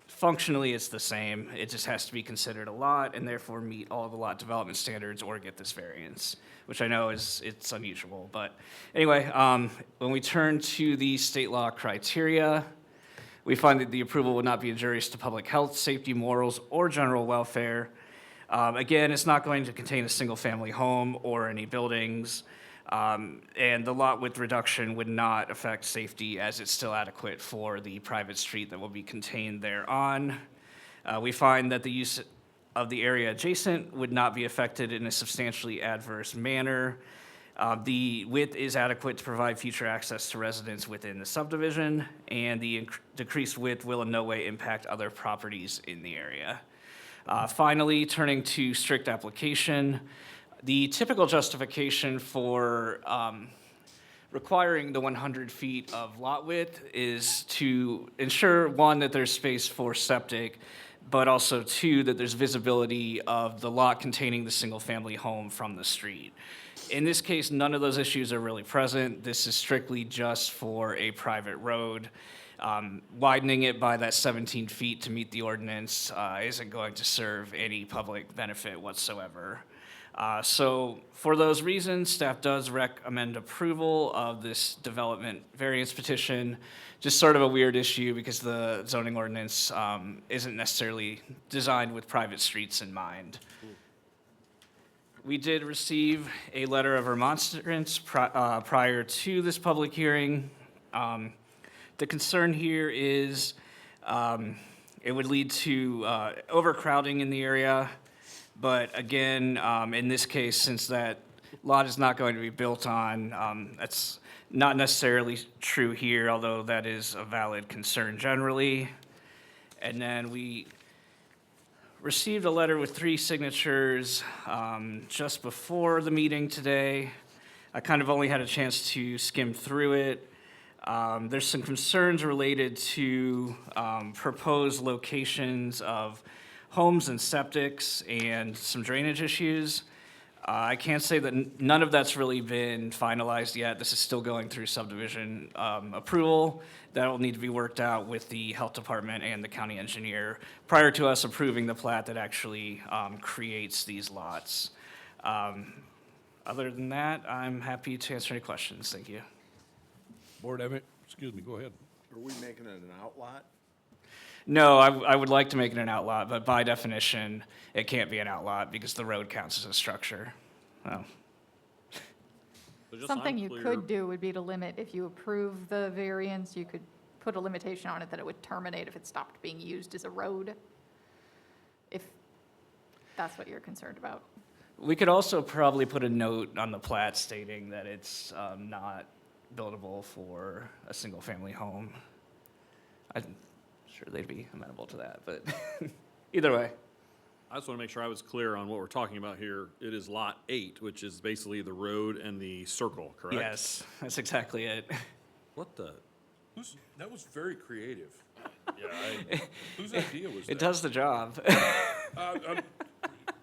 functionally, it's the same. It just has to be considered a lot and therefore meet all the lot development standards or get this variance, which I know it's unusual. But anyway, when we turn to the state law criteria, we find that the approval would not be injurious to public health, safety, morals, or general welfare. Again, it's not going to contain a single-family home or any buildings, and the lot width reduction would not affect safety as it's still adequate for the private street that will be contained thereon. We find that the use of the area adjacent would not be affected in a substantially adverse manner. The width is adequate to provide future access to residents within the subdivision, and the decreased width will in no way impact other properties in the area. Finally, turning to strict application, the typical justification for requiring the 100 feet of lot width is to ensure, one, that there's space for septic, but also, two, that there's visibility of the lot containing the single-family home from the street. In this case, none of those issues are really present. This is strictly just for a private road. Widening it by that 17 feet to meet the ordinance isn't going to serve any public benefit whatsoever. So for those reasons, staff does recommend approval of this development variance petition. Just sort of a weird issue because the zoning ordinance isn't necessarily designed with private streets in mind. We did receive a letter of remonstrance prior to this public hearing. The concern here is it would lead to overcrowding in the area. But again, in this case, since that lot is not going to be built on, that's not necessarily true here, although that is a valid concern generally. And then we received a letter with 3 signatures just before the meeting today. I kind of only had a chance to skim through it. There's some concerns related to proposed locations of homes and septics and some drainage issues. I can't say that none of that's really been finalized yet. This is still going through subdivision approval. That will need to be worked out with the health department and the county engineer prior to us approving the plat that actually creates these lots. Other than that, I'm happy to answer any questions. Thank you.
Board, excuse me, go ahead.
Are we making it an outlot?
No, I would like to make it an outlot, but by definition, it can't be an outlot because the road counts as a structure. Oh.
So just so
Something
I'm
you
clear-
could do would be to limit, if you approve the variance, you could put a limitation on it that it would terminate if it stopped being used as a road, if that's what you're concerned about.
We could also probably put a note on the plat stating that it's not buildable for a single-family home. I'm sure they'd be amenable to that, but either way.
I just want to make sure I was clear on what we're talking about here. It is Lot 8, which is basically the road and the circle, correct?
Yes, that's exactly it.
What the?
That was very creative.
Yeah,
Whose idea was that?
It does the job.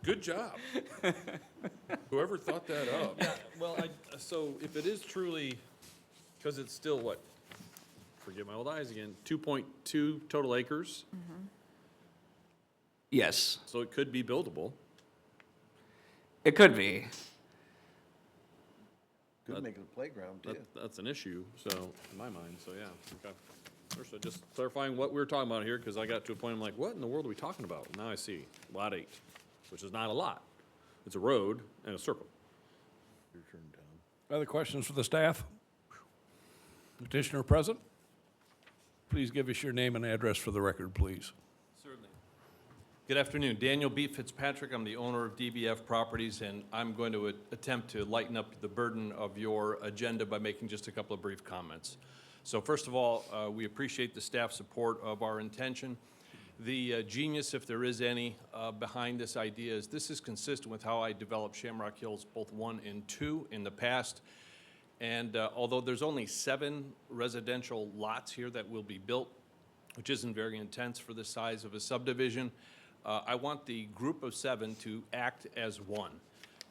Good job. Whoever thought that up.
Yeah, well, so if it is truly, because it's still what? Forget my old eyes again, 2.2 total acres,
Yes,
so it could be buildable.
it could be.
Could make it a playground, too.
That's an issue, so, in my mind, so yeah, okay. Understood. Just clarifying what we were talking about here, because I got to a point, I'm like, what in the world are we talking about? Now I see, Lot 8, which is not a lot. It's a road and a circle.
Your turn, Tom.
Other questions for the staff? Petitioner present? Please give us your name and address for the record, please.
Certainly. Good afternoon. Daniel B. Fitzpatrick. I'm the owner of DBF Properties, and I'm going to attempt to lighten up the burden of your agenda by making just a couple of brief comments. So first of all, we appreciate the staff support of our intention. The genius, if there is any, behind this idea is this is consistent with how I developed Shamrock Hills both 1 and 2 in the past. And although there's only 7 residential lots here that will be built, which isn't very intense for the size of a subdivision, I want the group of 7 to act as one.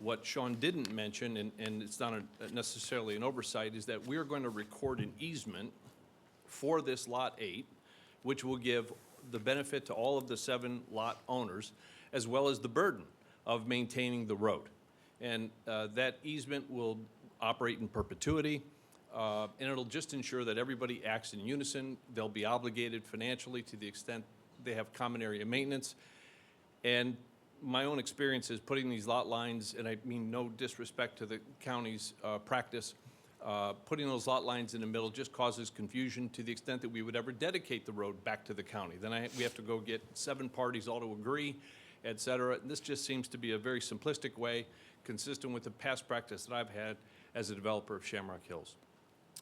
What Sean didn't mention, and it's not necessarily an oversight, is that we are going to record an easement for this Lot 8, which will give the benefit to all of the 7 lot owners, as well as the burden of maintaining the road. And that easement will operate in perpetuity, and it'll just ensure that everybody acts in unison. They'll be obligated financially to the extent they have common area maintenance. And my own experience is putting these lot lines, and I mean no disrespect to the county's practice, putting those lot lines in the middle just causes confusion to the extent that we would ever dedicate the road back to the county. Then we have to go get 7 parties all to agree, et cetera. This just seems to be a very simplistic way, consistent with the past practice that I've had as a developer of Shamrock Hills.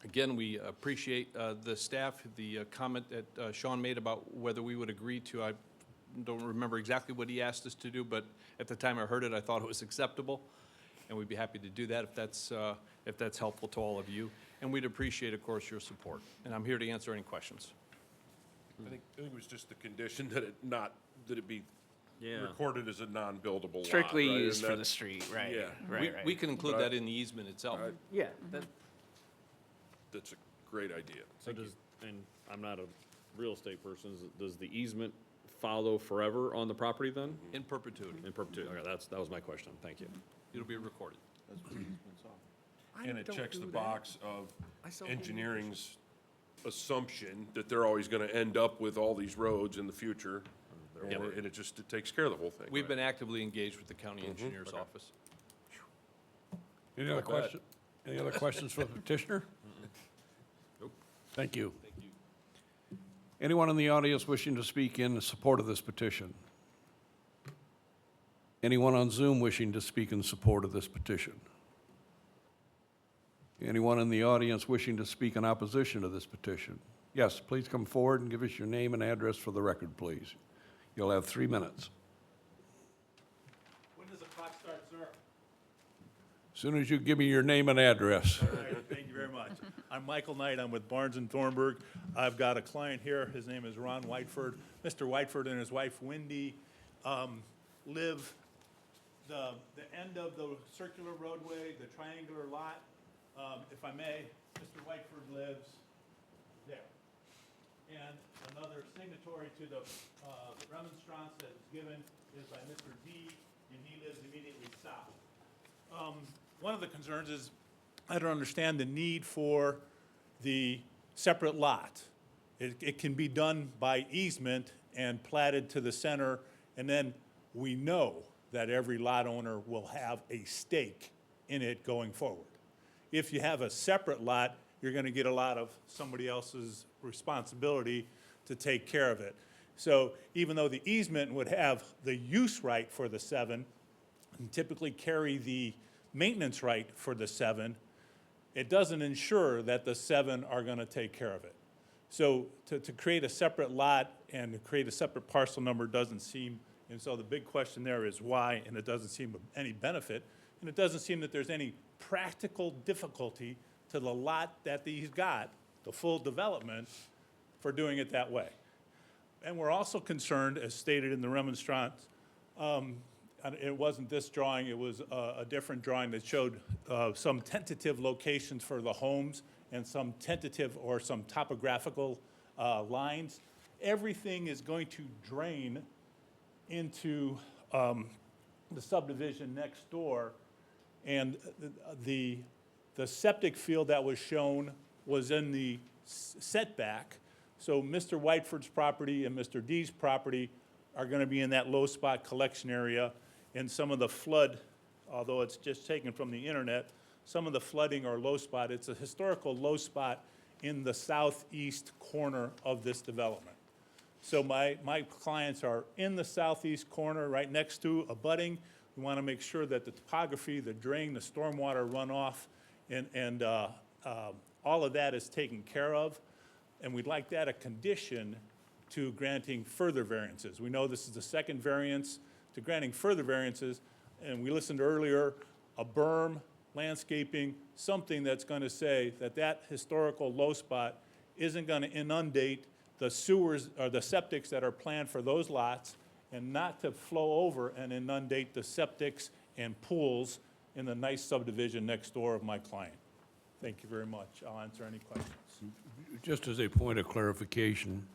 Again, we appreciate the staff, the comment that Sean made about whether we would agree to, I don't remember exactly what he asked us to do, but at the time I heard it, I thought it was acceptable, and we'd be happy to do that if that's helpful to all of you. And we'd appreciate, of course, your support. And I'm here to answer any questions.
I think it was just the condition that it be recorded as a non-buildable lot.
Strictly
right?
used
And
for
that-
the street, right?
Yeah.
Right,
We
right.
can include
But
that in the easement itself.
Yeah, that,
That's a great idea.
So does, and I'm not a real estate person, does the easement follow forever on the property then?
In perpetuity.
In perpetuity, okay, that was my question, thank you.
It'll be recorded.
And it checks the box of engineering's assumption that they're always gonna end up with all these roads in the future. And it takes care of the whole thing.
We've
right?
been actively engaged with the county engineer's office.
Any other
Not bad.
question? Any other questions for the petitioner?
Nope.
Thank you.
Thank you.
Anyone in the audience wishing to speak in support of this petition? Anyone on Zoom wishing to speak in support of this petition? Anyone in the audience wishing to speak in opposition to this petition? Yes, please come forward and give us your name and address for the record, please. You'll have 3 minutes.
When does the clock start, sir?
As soon as you give me your name and address.
All right, thank you very much. I'm Michael Knight, I'm with Barnes and Thornburg. I've got a client here, his name is Ron Whiteford. Mr. Whiteford and his wife Wendy live the end of the circular roadway, the triangular lot. If I may, Mr. Whiteford lives there. And another signatory to the remonstrance that is given is by Mr. D, and he lives immediately south. One of the concerns is, I don't understand the need for the separate lot. It can be done by easement and platted to the center, and then we know that every lot owner will have a stake in it going forward. If you have a separate lot, you're gonna get a lot of somebody else's responsibility to take care of it. So even though the easement would have the use right for the 7, and typically carry the maintenance right for the 7, it doesn't ensure that the 7 are gonna take care of it. So to create a separate lot and to create a separate parcel number doesn't seem, and so the big question there is why, and it doesn't seem of any benefit, and it doesn't seem that there's any practical difficulty to the lot that he's got, the full development, for doing it that way. And we're also concerned, as stated in the remonstrance, and it wasn't this drawing, it was a different drawing that showed some tentative locations for the homes and some tentative or some topographical lines. Everything is going to drain into the subdivision next door. And the septic field that was shown was in the setback. So Mr. Whiteford's property and Mr. D's property are gonna be in that low spot collection area. And some of the flood, although it's just taken from the internet, some of the flooding or low spot, it's a historical low spot in the southeast corner of this development. So my clients are in the southeast corner, right next to abutting. We want to make sure that the topography, the drain, the stormwater runoff, and all of that is taken care of. And we'd like that a condition to granting further variances. We know this is the second variance to granting further variances, and we listened earlier, a berm, landscaping, something that's going to say that that historical low spot isn't going to inundate the sewers or the septics that are planned for those lots, and not to flow over and inundate the septics and pools in the nice subdivision next door of my client. Thank you very much. I'll answer any questions.
Just as a point of clarification,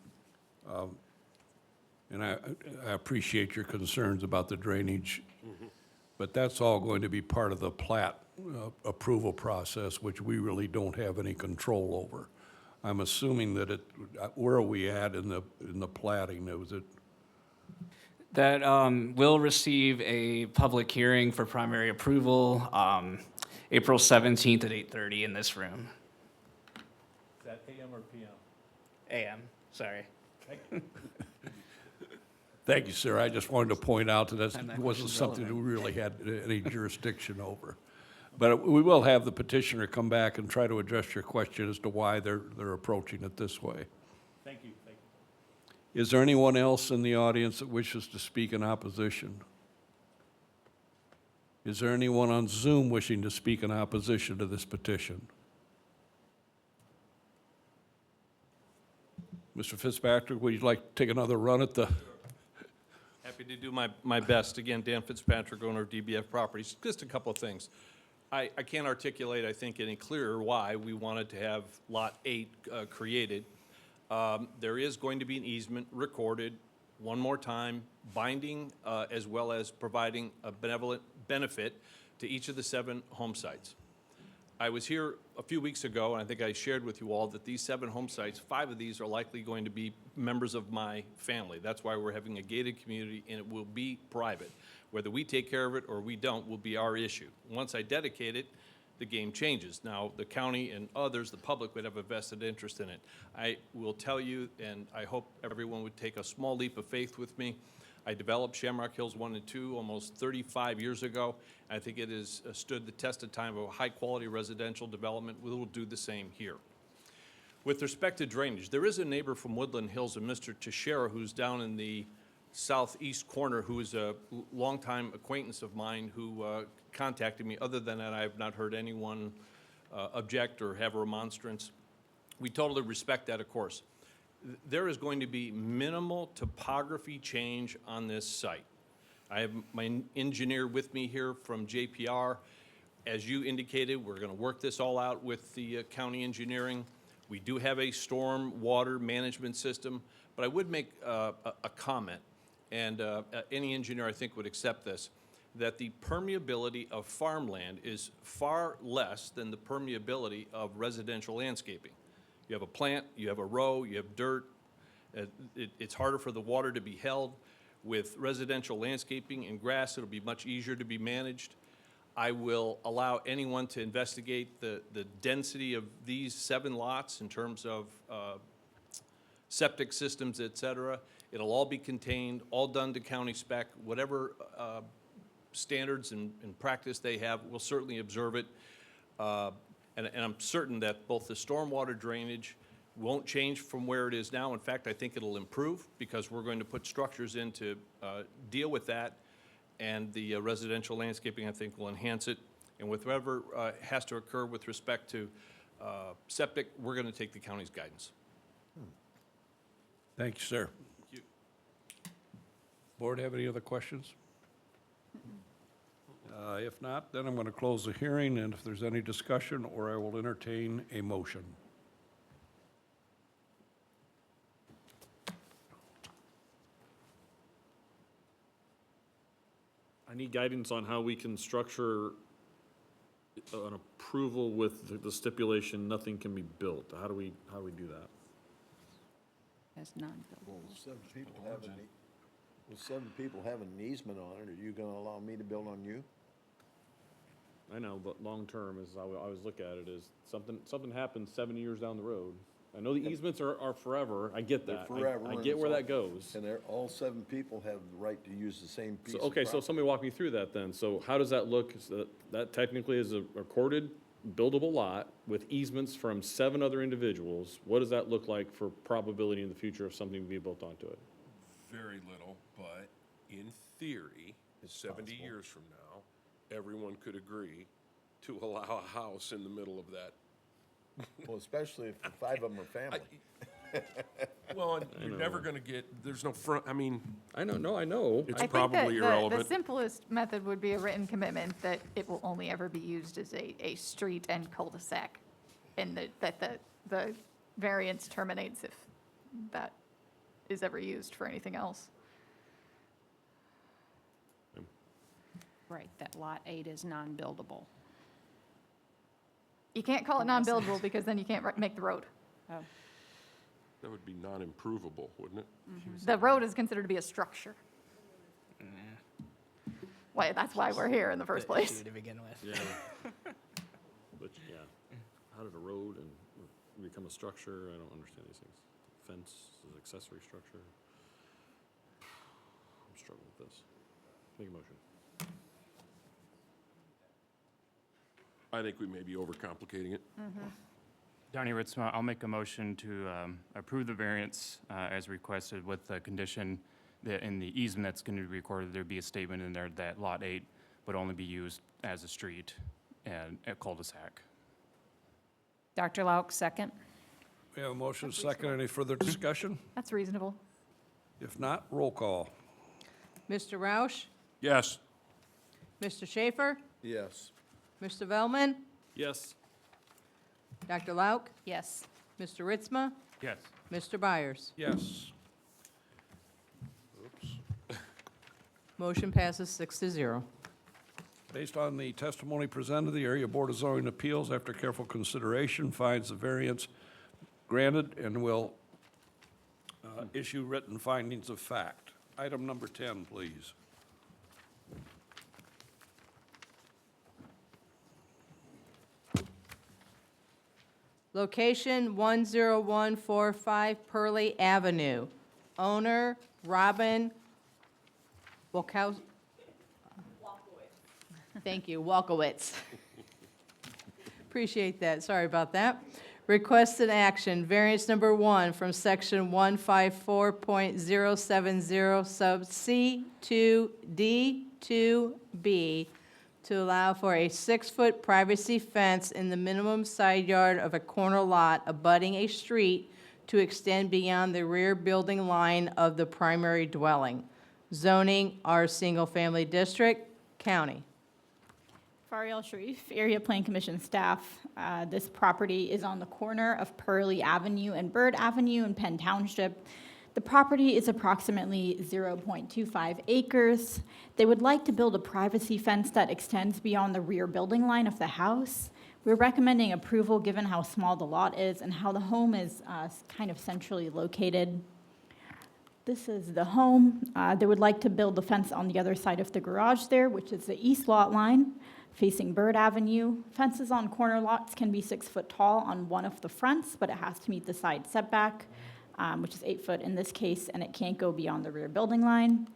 and I appreciate your concerns about the drainage, but that's all going to be part of the plat approval process, which we really don't have any control over. I'm assuming that where are we at in the platting? Was it?
That will receive a public hearing for primary approval April 17th at 8:30 in this room.
Is that AM or PM?
AM, sorry.
Thank you, sir. I just wanted to point out that
And
that
that
wasn't
question's
something that we
relevant.
really had any jurisdiction over. But we will have the petitioner come back and try to address your question as to why they're approaching it this way.
Thank you, thank you.
Is there anyone else in the audience that wishes to speak in opposition? Is there anyone on Zoom wishing to speak in opposition to this petition? Mr. Fitzpatrick, would you like to take another run at the?
Happy to do my best. Again, Dan Fitzpatrick, owner of DBF Properties. Just a couple of things. I can't articulate, I think, any clearer why we wanted to have Lot 8 created. There is going to be an easement recorded one more time, binding as well as providing a benevolent benefit to each of the 7 home sites. I was here a few weeks ago, and I think I shared with you all that these 7 home sites, 5 of these are likely going to be members of my family. That's why we're having a gated community, and it will be private. Whether we take care of it or we don't will be our issue. Once I dedicate it, the game changes. Now, the county and others, the public, would have a vested interest in it. I will tell you, and I hope everyone would take a small leap of faith with me, I developed Shamrock Hills 1 and 2 almost 35 years ago. I think it has stood the test of time of a high-quality residential development. We will do the same here. With respect to drainage, there is a neighbor from Woodland Hills, a Mr. Teixeira, who's down in the southeast corner, who is a longtime acquaintance of mine who contacted me. Other than that, I have not heard anyone object or have a remonstrance. We totally respect that, of course. There is going to be minimal topography change on this site. I have my engineer with me here from JPR. As you indicated, we're going to work this all out with the county engineering. We do have a storm water management system, but I would make a comment, and any engineer I think would accept this, that the permeability of farmland is far less than the permeability of residential landscaping. You have a plant, you have a row, you have dirt. It's harder for the water to be held. With residential landscaping and grass, it'll be much easier to be managed. I will allow anyone to investigate the density of these 7 lots in terms of septic systems, et cetera. It'll all be contained, all done to county spec. Whatever standards and practice they have, we'll certainly observe it. And I'm certain that both the stormwater drainage won't change from where it is now. In fact, I think it'll improve because we're going to put structures in to deal with that. And the residential landscaping, I think, will enhance it. And with whatever has to occur with respect to septic, we're going to take the county's guidance.
Thank you, sir.
Thank you.
Board have any other questions? If not, then I'm going to close the hearing, and if there's any discussion, or I will entertain a motion.
I need guidance on how we can structure an approval with the stipulation, nothing can be built. How do we do that?
As non-buildable.
Well, 7 people have an easement on it. Are you going to allow me to build on you?
I know, but long-term is how I always look at it, is something happens 7 years down the road. I know the easements are forever, I get
They're
that.
forever.
I
and
get
it's
where
all-
that goes.
And all 7 people have the right to use the same piece
So,
of
okay, so
property.
somebody walk me through that then. So how does that look? Is that technically is a recorded buildable lot with easements from 7 other individuals. What does that look like for probability in the future of something to be built onto it?
Very little, but in theory, 70 years from now, everyone could agree to allow a house in the middle of that.
Well, especially if 5 of them are family.
Well, and you're never gonna get, there's no front, I mean,
I know.
it's
I think that
probably
the
irrelevant.
simplest method would be a written commitment that it will only ever be used as a street and cul-de-sac, and that the variance terminates if that is ever used for anything else.
Right, that Lot 8 is non-buildable.
You can't call it non-buildable because then you can't make the road.
Oh,
That would be non-improvable, wouldn't it?
The road is considered to be a structure. Why, that's why we're here in the first place.
To begin with.
Yeah. But, yeah, how did a road and become a structure? I don't understand these things. Fence is accessory structure. I'm struggling with this. Make a motion.
I think we may be overcomplicating it.
Donnie Ritzma, I'll make a motion to approve the variance as requested with the condition that in the easement that's going to be recorded, there be a statement in there that Lot 8 would only be used as a street and a cul-de-sac.
Dr. Lauk, second.
We have a motion second. Any further discussion?
That's reasonable.
If not, roll call.
Mr. Roush?
Yes.
Mr. Schaefer?
Yes.
Mr. Velman?
Yes.
Dr. Lauk?
Yes.
Mr. Ritzma?
Yes.
Mr. Byers?
Yes.
Motion passes 6-0.
Based on the testimony presented, the Area Board of Zoning Appeals, after careful consideration, finds the variance granted and will issue written findings of fact. Item number 10, please.
Location 10145 Pearly Avenue. Owner Robin Walkow. Thank you, Walkowitz. Appreciate that, sorry about that. Requested action, variance number 1 from section 154.070 sub C to D to B to allow for a 6-foot privacy fence in the minimum side yard of a corner lot abutting a street to extend beyond the rear building line of the primary dwelling. Zoning R Single Family District, County.
Fariel Sharif, Area Plan Commission staff. This property is on the corner of Pearly Avenue and Bird Avenue in Penn Township. The property is approximately 0.25 acres. They would like to build a privacy fence that extends beyond the rear building line of the house. We're recommending approval given how small the lot is and how the home is kind of centrally located. This is the home. They would like to build the fence on the other side of the garage there, which is the east lot line, facing Bird Avenue. Fences on corner lots can be 6 foot tall on one of the fronts, but it has to meet the side setback, which is 8 foot in this case, and it can't go beyond the rear building line.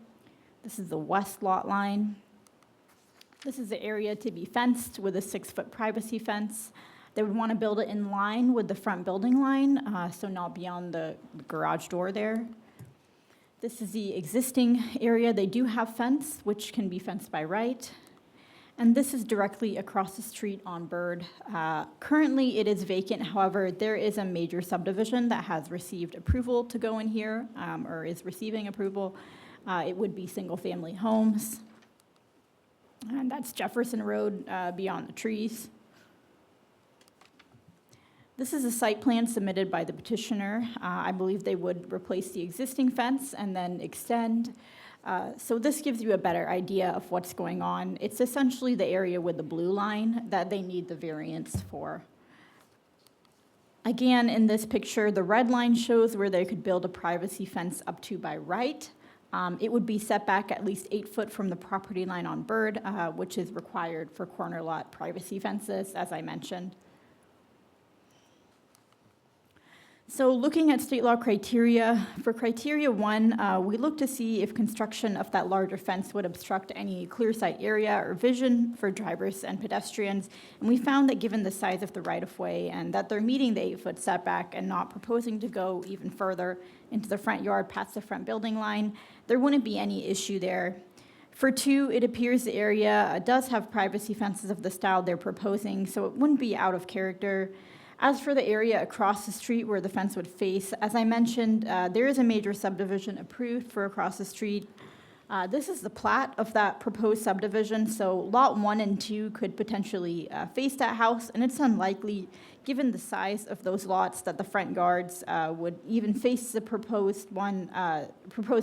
This is the west lot line. This is the area to be fenced with a 6-foot privacy fence. They would want to build it in line with the front building line, so not beyond the garage door there. This is the existing area. They do have fence, which can be fenced by right. And this is directly across the street on Bird. Currently, it is vacant. However, there is a major subdivision that has received approval to go in here, or is receiving approval. It would be single-family homes. And that's Jefferson Road beyond the trees. This is a site plan submitted by the petitioner. I believe they would replace the existing fence and then extend. So this gives you a better idea of what's going on. It's essentially the area with the blue line that they need the variance for. Again, in this picture, the red line shows where they could build a privacy fence up to by right. It would be set back at least 8 foot from the property line on Bird, which is required for corner lot privacy fences, as I mentioned. So looking at state law criteria, for criteria 1, we look to see if construction of that larger fence would obstruct any clear sight area or vision for drivers and pedestrians. And we found that given the size of the right-of-way and that they're meeting the 8-foot setback and not proposing to go even further into the front yard past the front building line, there wouldn't be any issue there. For 2, it appears the area does have privacy fences of the style they're proposing, so it wouldn't be out of character. As for the area across the street where the fence would face, as I mentioned, there is a major subdivision approved for across the street. This is the plat of that proposed subdivision, so Lot 1 and 2 could potentially face that house, and it's unlikely, given the size of those lots, that the front yards would even face the proposed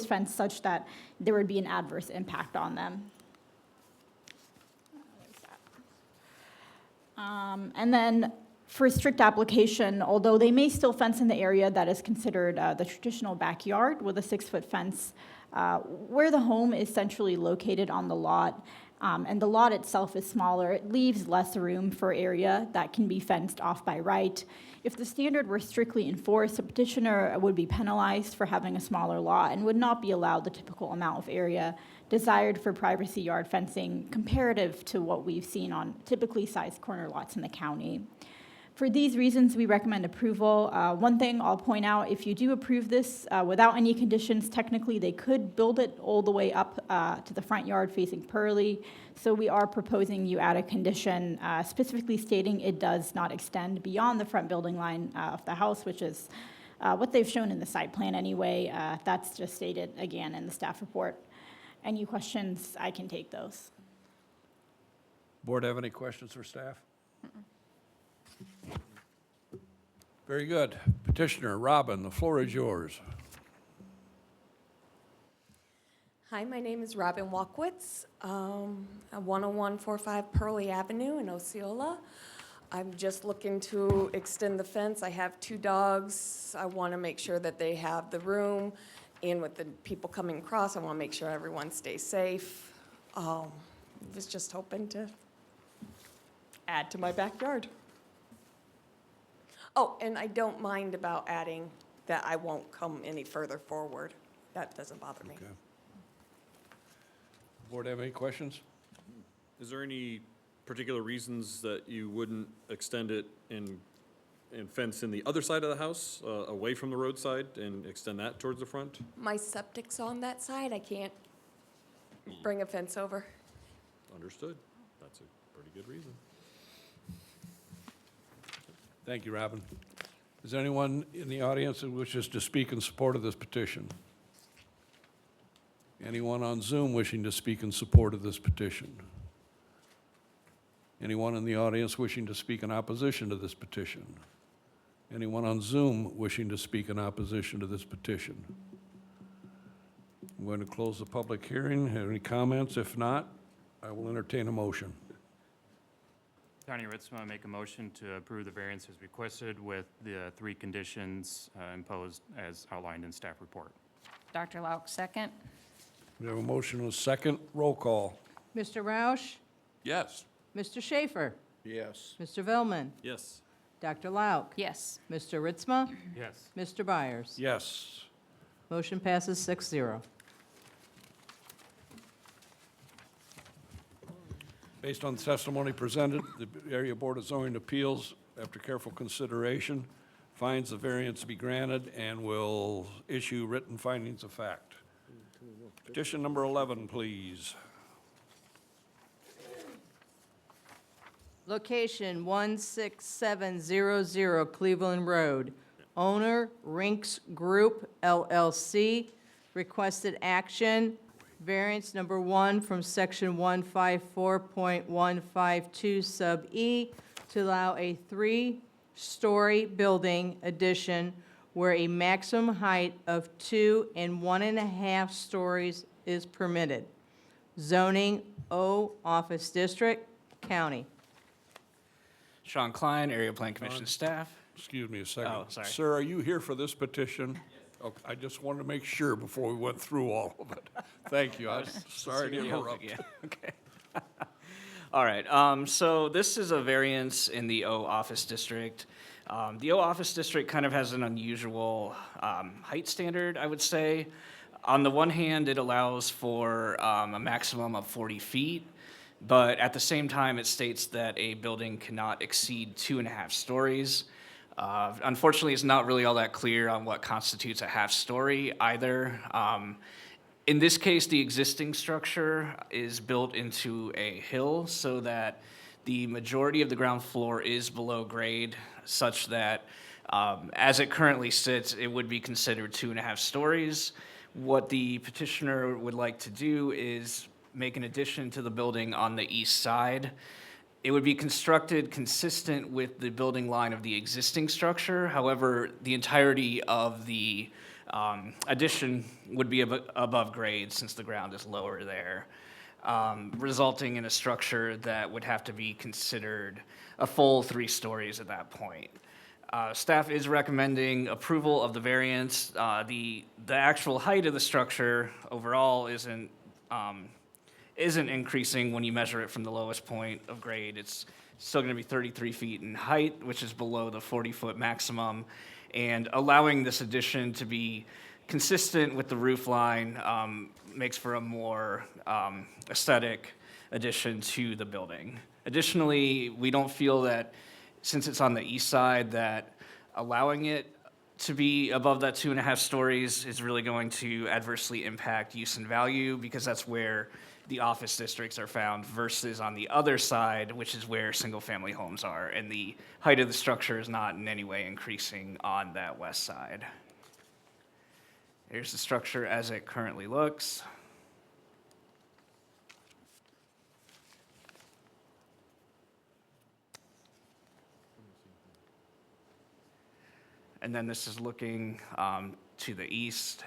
fence such that there would be an adverse impact on them. And then for strict application, although they may still fence in the area that is considered the traditional backyard with a 6-foot fence, where the home is centrally located on the lot, and the lot itself is smaller, it leaves less room for area that can be fenced off by right. If the standard were strictly enforced, a petitioner would be penalized for having a smaller lot and would not be allowed the typical amount of area desired for privacy yard fencing comparative to what we've seen on typically sized corner lots in the county. For these reasons, we recommend approval. One thing I'll point out, if you do approve this without any conditions, technically they could build it all the way up to the front yard facing Pearly. So we are proposing you add a condition specifically stating it does not extend beyond the front building line of the house, which is what they've shown in the site plan anyway. That's just stated again in the staff report. Any questions, I can take those.
Board have any questions for staff? Very good. Petitioner Robin, the floor is yours.
Hi, my name is Robin Walkwitz, 10145 Pearly Avenue in Osceola. I'm just looking to extend the fence. I have 2 dogs. I want to make sure that they have the room. And with the people coming across, I want to make sure everyone stays safe. Was just hoping to add to my backyard. Oh, and I don't mind about adding that I won't come any further forward. That doesn't bother me.
Okay. Board have any questions?
Is there any particular reasons that you wouldn't extend it and fence in the other side of the house, away from the roadside, and extend that towards the front?
My septic's on that side. I can't bring a fence over.
Understood. That's a pretty good reason.
Thank you, Robin. Is there anyone in the audience who wishes to speak in support of this petition? Anyone on Zoom wishing to speak in support of this petition? Anyone in the audience wishing to speak in opposition to this petition? Anyone on Zoom wishing to speak in opposition to this petition? I'm going to close the public hearing. Have any comments? If not, I will entertain a motion.
Donnie Ritzma, make a motion to approve the variance as requested with the 3 conditions imposed as outlined in staff report.
Dr. Lauk, second.
We have a motion and a second. Roll call.
Mr. Roush?
Yes.
Mr. Schaefer?
Yes.
Mr. Villman?
Yes.
Dr. Lauk?
Yes.
Mr. Ritzma?
Yes.
Mr. Byers?
Yes.
Motion passes 6-0.
Based on the testimony presented, the Area Board of Zoning Appeals, after careful consideration, finds the variance be granted and will issue written findings of fact. Petition number 11, please.
Location 16700 Cleveland Road. Owner, Rinks Group LLC. Requested action, variance number 1 from section 154.152 sub E to allow a 3-story building addition where a maximum height of 2 1/2 stories is permitted. Zoning O Office District, County.
Sean Klein, Area Plan Commission staff.
Excuse me a second.
Oh, sorry.
Sir, are you here for this petition? Okay, I just wanted to make sure before we went through all of it. Thank you. I'm sorry to interrupt.
Yeah, okay. All right, so this is a variance in the O Office District. The O Office District kind of has an unusual height standard, I would say. On the one hand, it allows for a maximum of 40 feet, but at the same time, it states that a building cannot exceed 2.5 stories. Unfortunately, it's not really all that clear on what constitutes a half story either. In this case, the existing structure is built into a hill so that The majority of the ground floor is below grade, such that as it currently sits, it would be considered 2.5 stories. What the petitioner would like to do is make an addition to the building on the east side. It would be constructed consistent with the building line of the existing structure. However, the entirety of the addition would be above grade since the ground is lower there, resulting in a structure that would have to be considered a full 3 stories at that point. Staff is recommending approval of the variance. The actual height of the structure overall isn't increasing when you measure it from the lowest point of grade. It's still going to be 33 feet in height, which is below the 40-foot maximum. And allowing this addition to be consistent with the roof line makes for a more aesthetic addition to the building. Additionally, we don't feel that, since it's on the east side, that allowing it to be above that 2.5 stories is really going to adversely impact use and value, because that's where the office districts are found, versus on the other side, which is where single-family homes are, and the height of the structure is not in any way increasing on that west side. Here's the structure as it currently looks. And then this is looking to the east.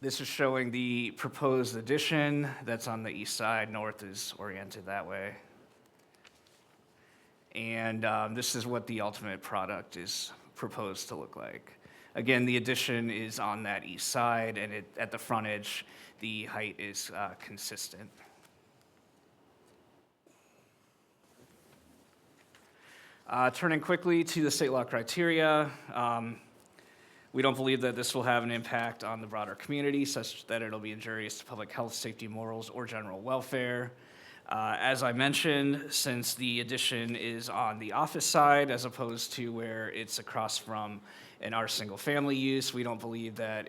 This is showing the proposed addition that's on the east side. North is oriented that way. And this is what the ultimate product is proposed to look like. Again, the addition is on that east side, and at the frontage, the height is consistent. Turning quickly to the state law criteria, we don't believe that this will have an impact on the broader community, such that it'll be injurious to public health, safety, morals, or general welfare. As I mentioned, since the addition is on the office side as opposed to where it's across from an R single-family use, we don't believe that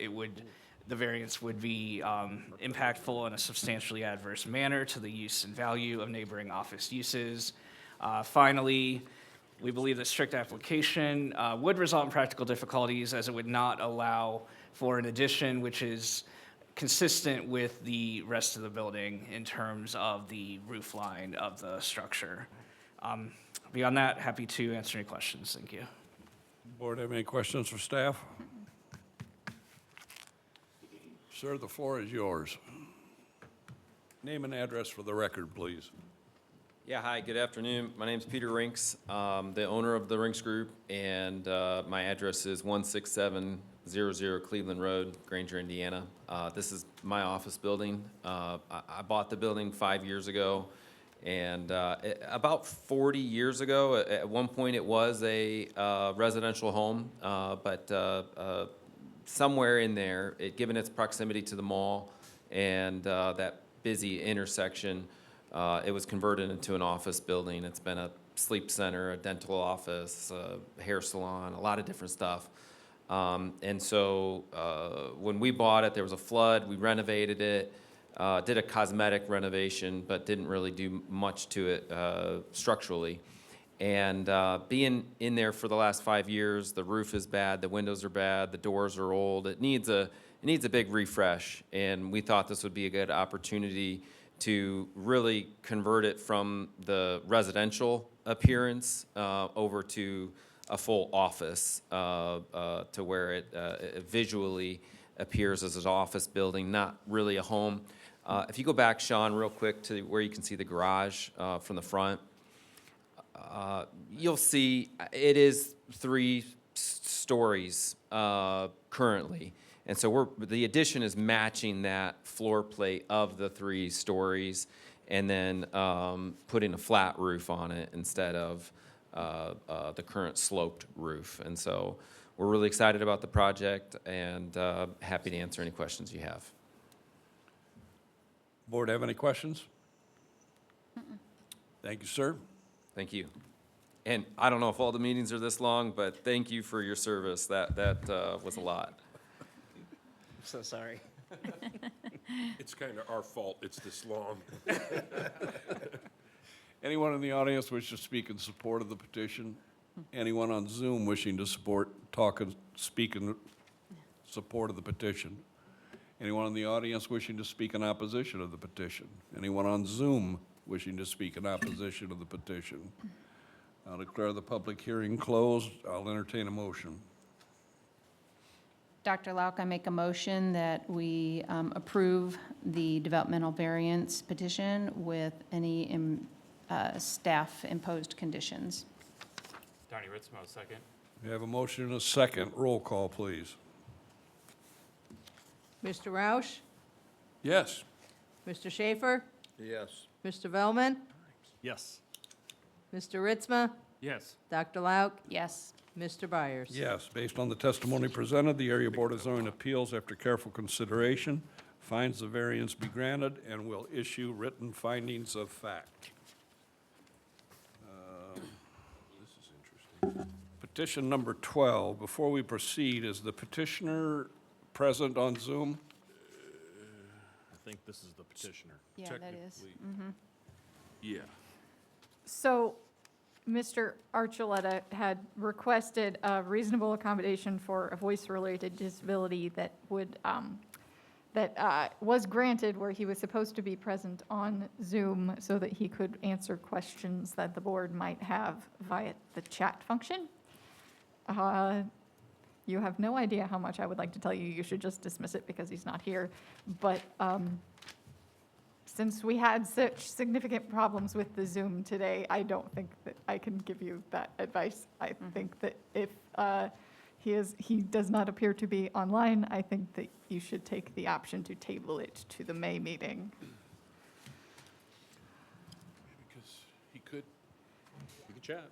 the variance would be impactful in a substantially adverse manner to the use and value of neighboring office uses. Finally, we believe that strict application would result in practical difficulties, as it would not allow for an addition which is consistent with the rest of the building in terms of the roof line of the structure. Beyond that, happy to answer any questions. Thank you.
Board have any questions for staff? Sir, the floor is yours. Name and address for the record, please.
Yeah, hi, good afternoon. My name's Peter Rinks, the owner of the Rinks Group, and my address is 16700 Cleveland Road, Granger, Indiana. This is my office building. I bought the building 5 years ago, and about 40 years ago, at one point it was a residential home, but somewhere in there, given its proximity to the mall and that busy intersection, it was converted into an office building. It's been a sleep center, a dental office, a hair salon, a lot of different stuff. And so when we bought it, there was a flood. We renovated it, did a cosmetic renovation, but didn't really do much to it structurally. And being in there for the last 5 years, the roof is bad, the windows are bad, the doors are old. It needs a big refresh, and we thought this would be a good opportunity to really convert it from the residential appearance over to a full office, to where it visually appears as an office building, not really a home. If you go back, Sean, real quick to where you can see the garage from the front, you'll see it is 3 stories currently. And so the addition is matching that floor plate of the 3 stories, and then putting a flat roof on it instead of the current sloped roof. And so we're really excited about the project, and happy to answer any questions you have.
Board have any questions? Thank you, sir.
Thank you. And I don't know if all the meetings are this long, but thank you for your service. That was a lot.
So sorry.
It's kind of our fault it's this long.
Anyone in the audience wish to speak in support of the petition? Anyone on Zoom wishing to speak in support of the petition? Anyone in the audience wishing to speak in opposition of the petition? Anyone on Zoom wishing to speak in opposition of the petition? I'll declare the public hearing closed. I'll entertain a motion.
Dr. Lauk, I make a motion that we approve the developmental variance petition with any staff-imposed conditions.
Donnie Ritzmo, second.
We have a motion and a second. Roll call, please.
Mr. Roush?
Yes.
Mr. Schaefer?
Yes.
Mr. Vellman?
Yes.
Mr. Ritzma?
Yes.
Dr. Lauk?
Yes.
Mr. Byers?
Yes, based on the testimony presented, the Area Board of Zoning Appeals, after careful consideration, finds the variance be granted and will issue written findings of fact.
This is interesting.
Petition number 12. Before we proceed, is the petitioner present on Zoom?
I think this is the petitioner.
Yeah, that is.
Technically, Yeah.
So, Mr. Archuleta had requested a reasonable accommodation for a voice-related disability that would, was granted where he was supposed to be present on Zoom so that he could answer questions that the board might have via the chat function. You have no idea how much I would like to tell you. You should just dismiss it because he's not here. But since we had such significant problems with the Zoom today, I don't think that I can give you that advice. I think that if he does not appear to be online, I think that you should take the option to table it to the May meeting.
Because he could
We can chat.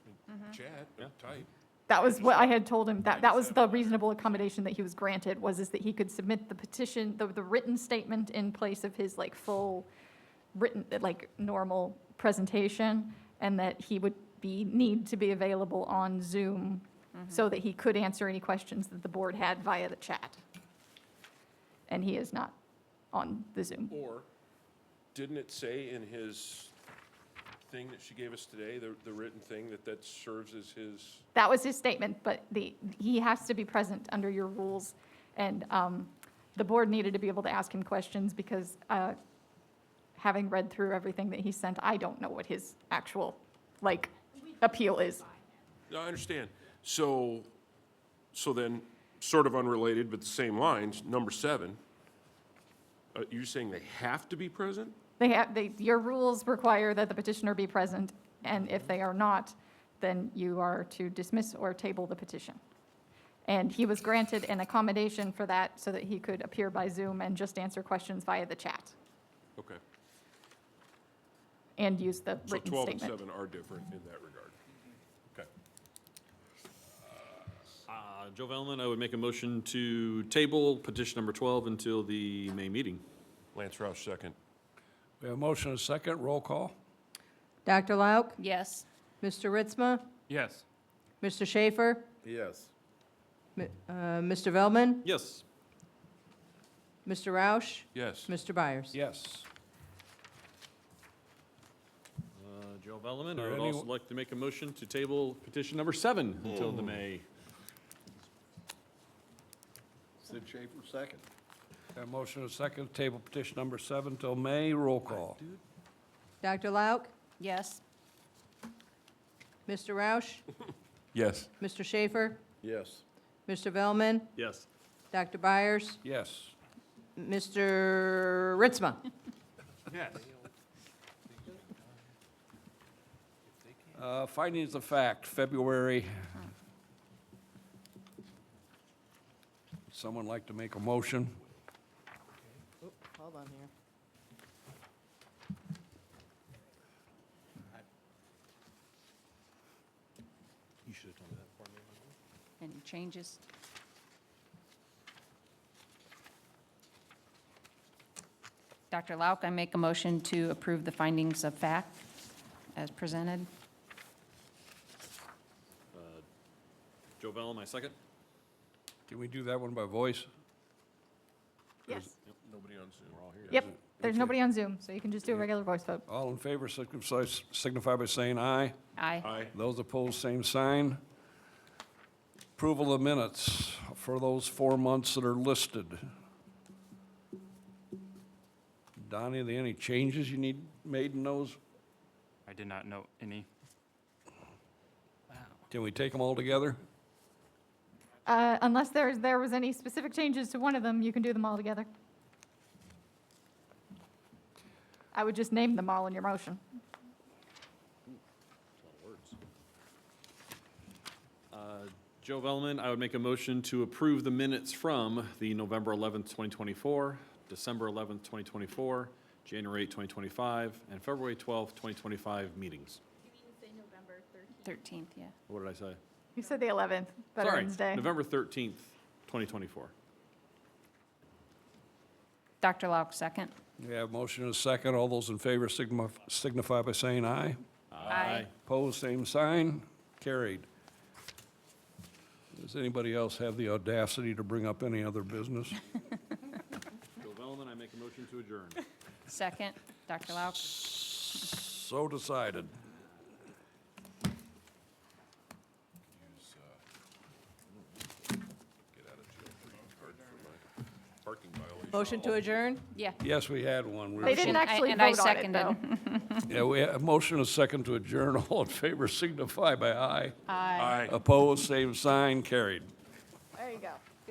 chat or type.
That was what I had told him, that was the reasonable accommodation that he was granted, is that he could submit the petition, the written statement in place of his full written, normal presentation, and that he would need to be available on Zoom so that he could answer any questions that the board had via the chat. And he is not on the Zoom.
Or, didn't it say in his thing that she gave us today, the written thing, that serves as his?
That was his statement, but he has to be present under your rules. And the board needed to be able to ask him questions because having read through everything that he sent, I don't know what his actual, appeal is.
No, I understand. So then, sort of unrelated, but the same lines, number 7, you're saying they have to be present?
Your rules require that the petitioner be present, and if they are not, then you are to dismiss or table the petition. And he was granted an accommodation for that so that he could appear by Zoom and just answer questions via the chat
Okay.
and use the
So
written
12 and
statement.
7 are different in that regard. Okay.
Joe Vellman, I would make a motion to table petition number 12 until the May meeting.
Lance Roush, second.
We have a motion and a second. Roll call.
Dr. Lauk?
Yes.
Mr. Ritzma?
Yes.
Mr. Schaefer?
Yes.
Mr. Vellman?
Yes.
Mr. Roush?
Yes.
Mr. Byers?
Yes.
Joe Vellman,
Are
I would
any-
also like to make a motion to table petition number 7 until the May.
Sid Schaefer, second.
We have a motion and a second. Table petition number 7 till May. Roll call.
Dr. Lauk?
Yes.
Mr. Roush?
Yes.
Mr. Schaefer?
Yes.
Mr. Vellman?
Yes.
Dr. Byers?
Yes.
Mr. Ritzma?
Yes.
Findings of fact, February. Would someone like to make a motion?
Hold on here.
You should have done that for me.
Any changes? Dr. Lauk, I make a motion to approve the findings of fact as presented.
Joe Vellman, my second.
Can we do that one by voice?
Yes.
Nobody on Zoom. We're all here.
Yep, there's nobody on Zoom, so you can just do a regular voice vote.
All in favor signify by saying aye.
Aye.
Aye.
Those opposed, same sign. Approval of minutes for those 4 months that are listed. Donnie, are there any changes you need made in those?
I did not note any.
Can we take them all together?
Unless there was any specific changes to one of them, you can do them all together. I would just name them all in your motion.
Joe Velman, I would make a motion to approve the minutes from the November 11th, 2024, December 11th, 2024, January 8th, 2025, and February 12th, 2025 meetings.
13th, yeah.
What did I say?
You said the 11th, Veterans
Sorry,
Day.
November 13th, 2024.
Dr. Lauk, second.
We have motion and a second. All those in favor signify by saying aye.
Aye.
Opposed, same sign. Carried. Does anybody else have the audacity to bring up any other business?
Joe Velman, I make a motion to adjourn.
Second. Dr. Lauk.
So decided.
Get out of jail free card for my parking violation.
Motion to adjourn?
Yeah.
Yes, we had one. We
They
were
didn't
so-
actually
And I
vote on it,
seconded.
though.
Yeah, we have a motion and a second to adjourn. All in favor signify by aye.
Aye.
Opposed, same sign. Carried.
There you go.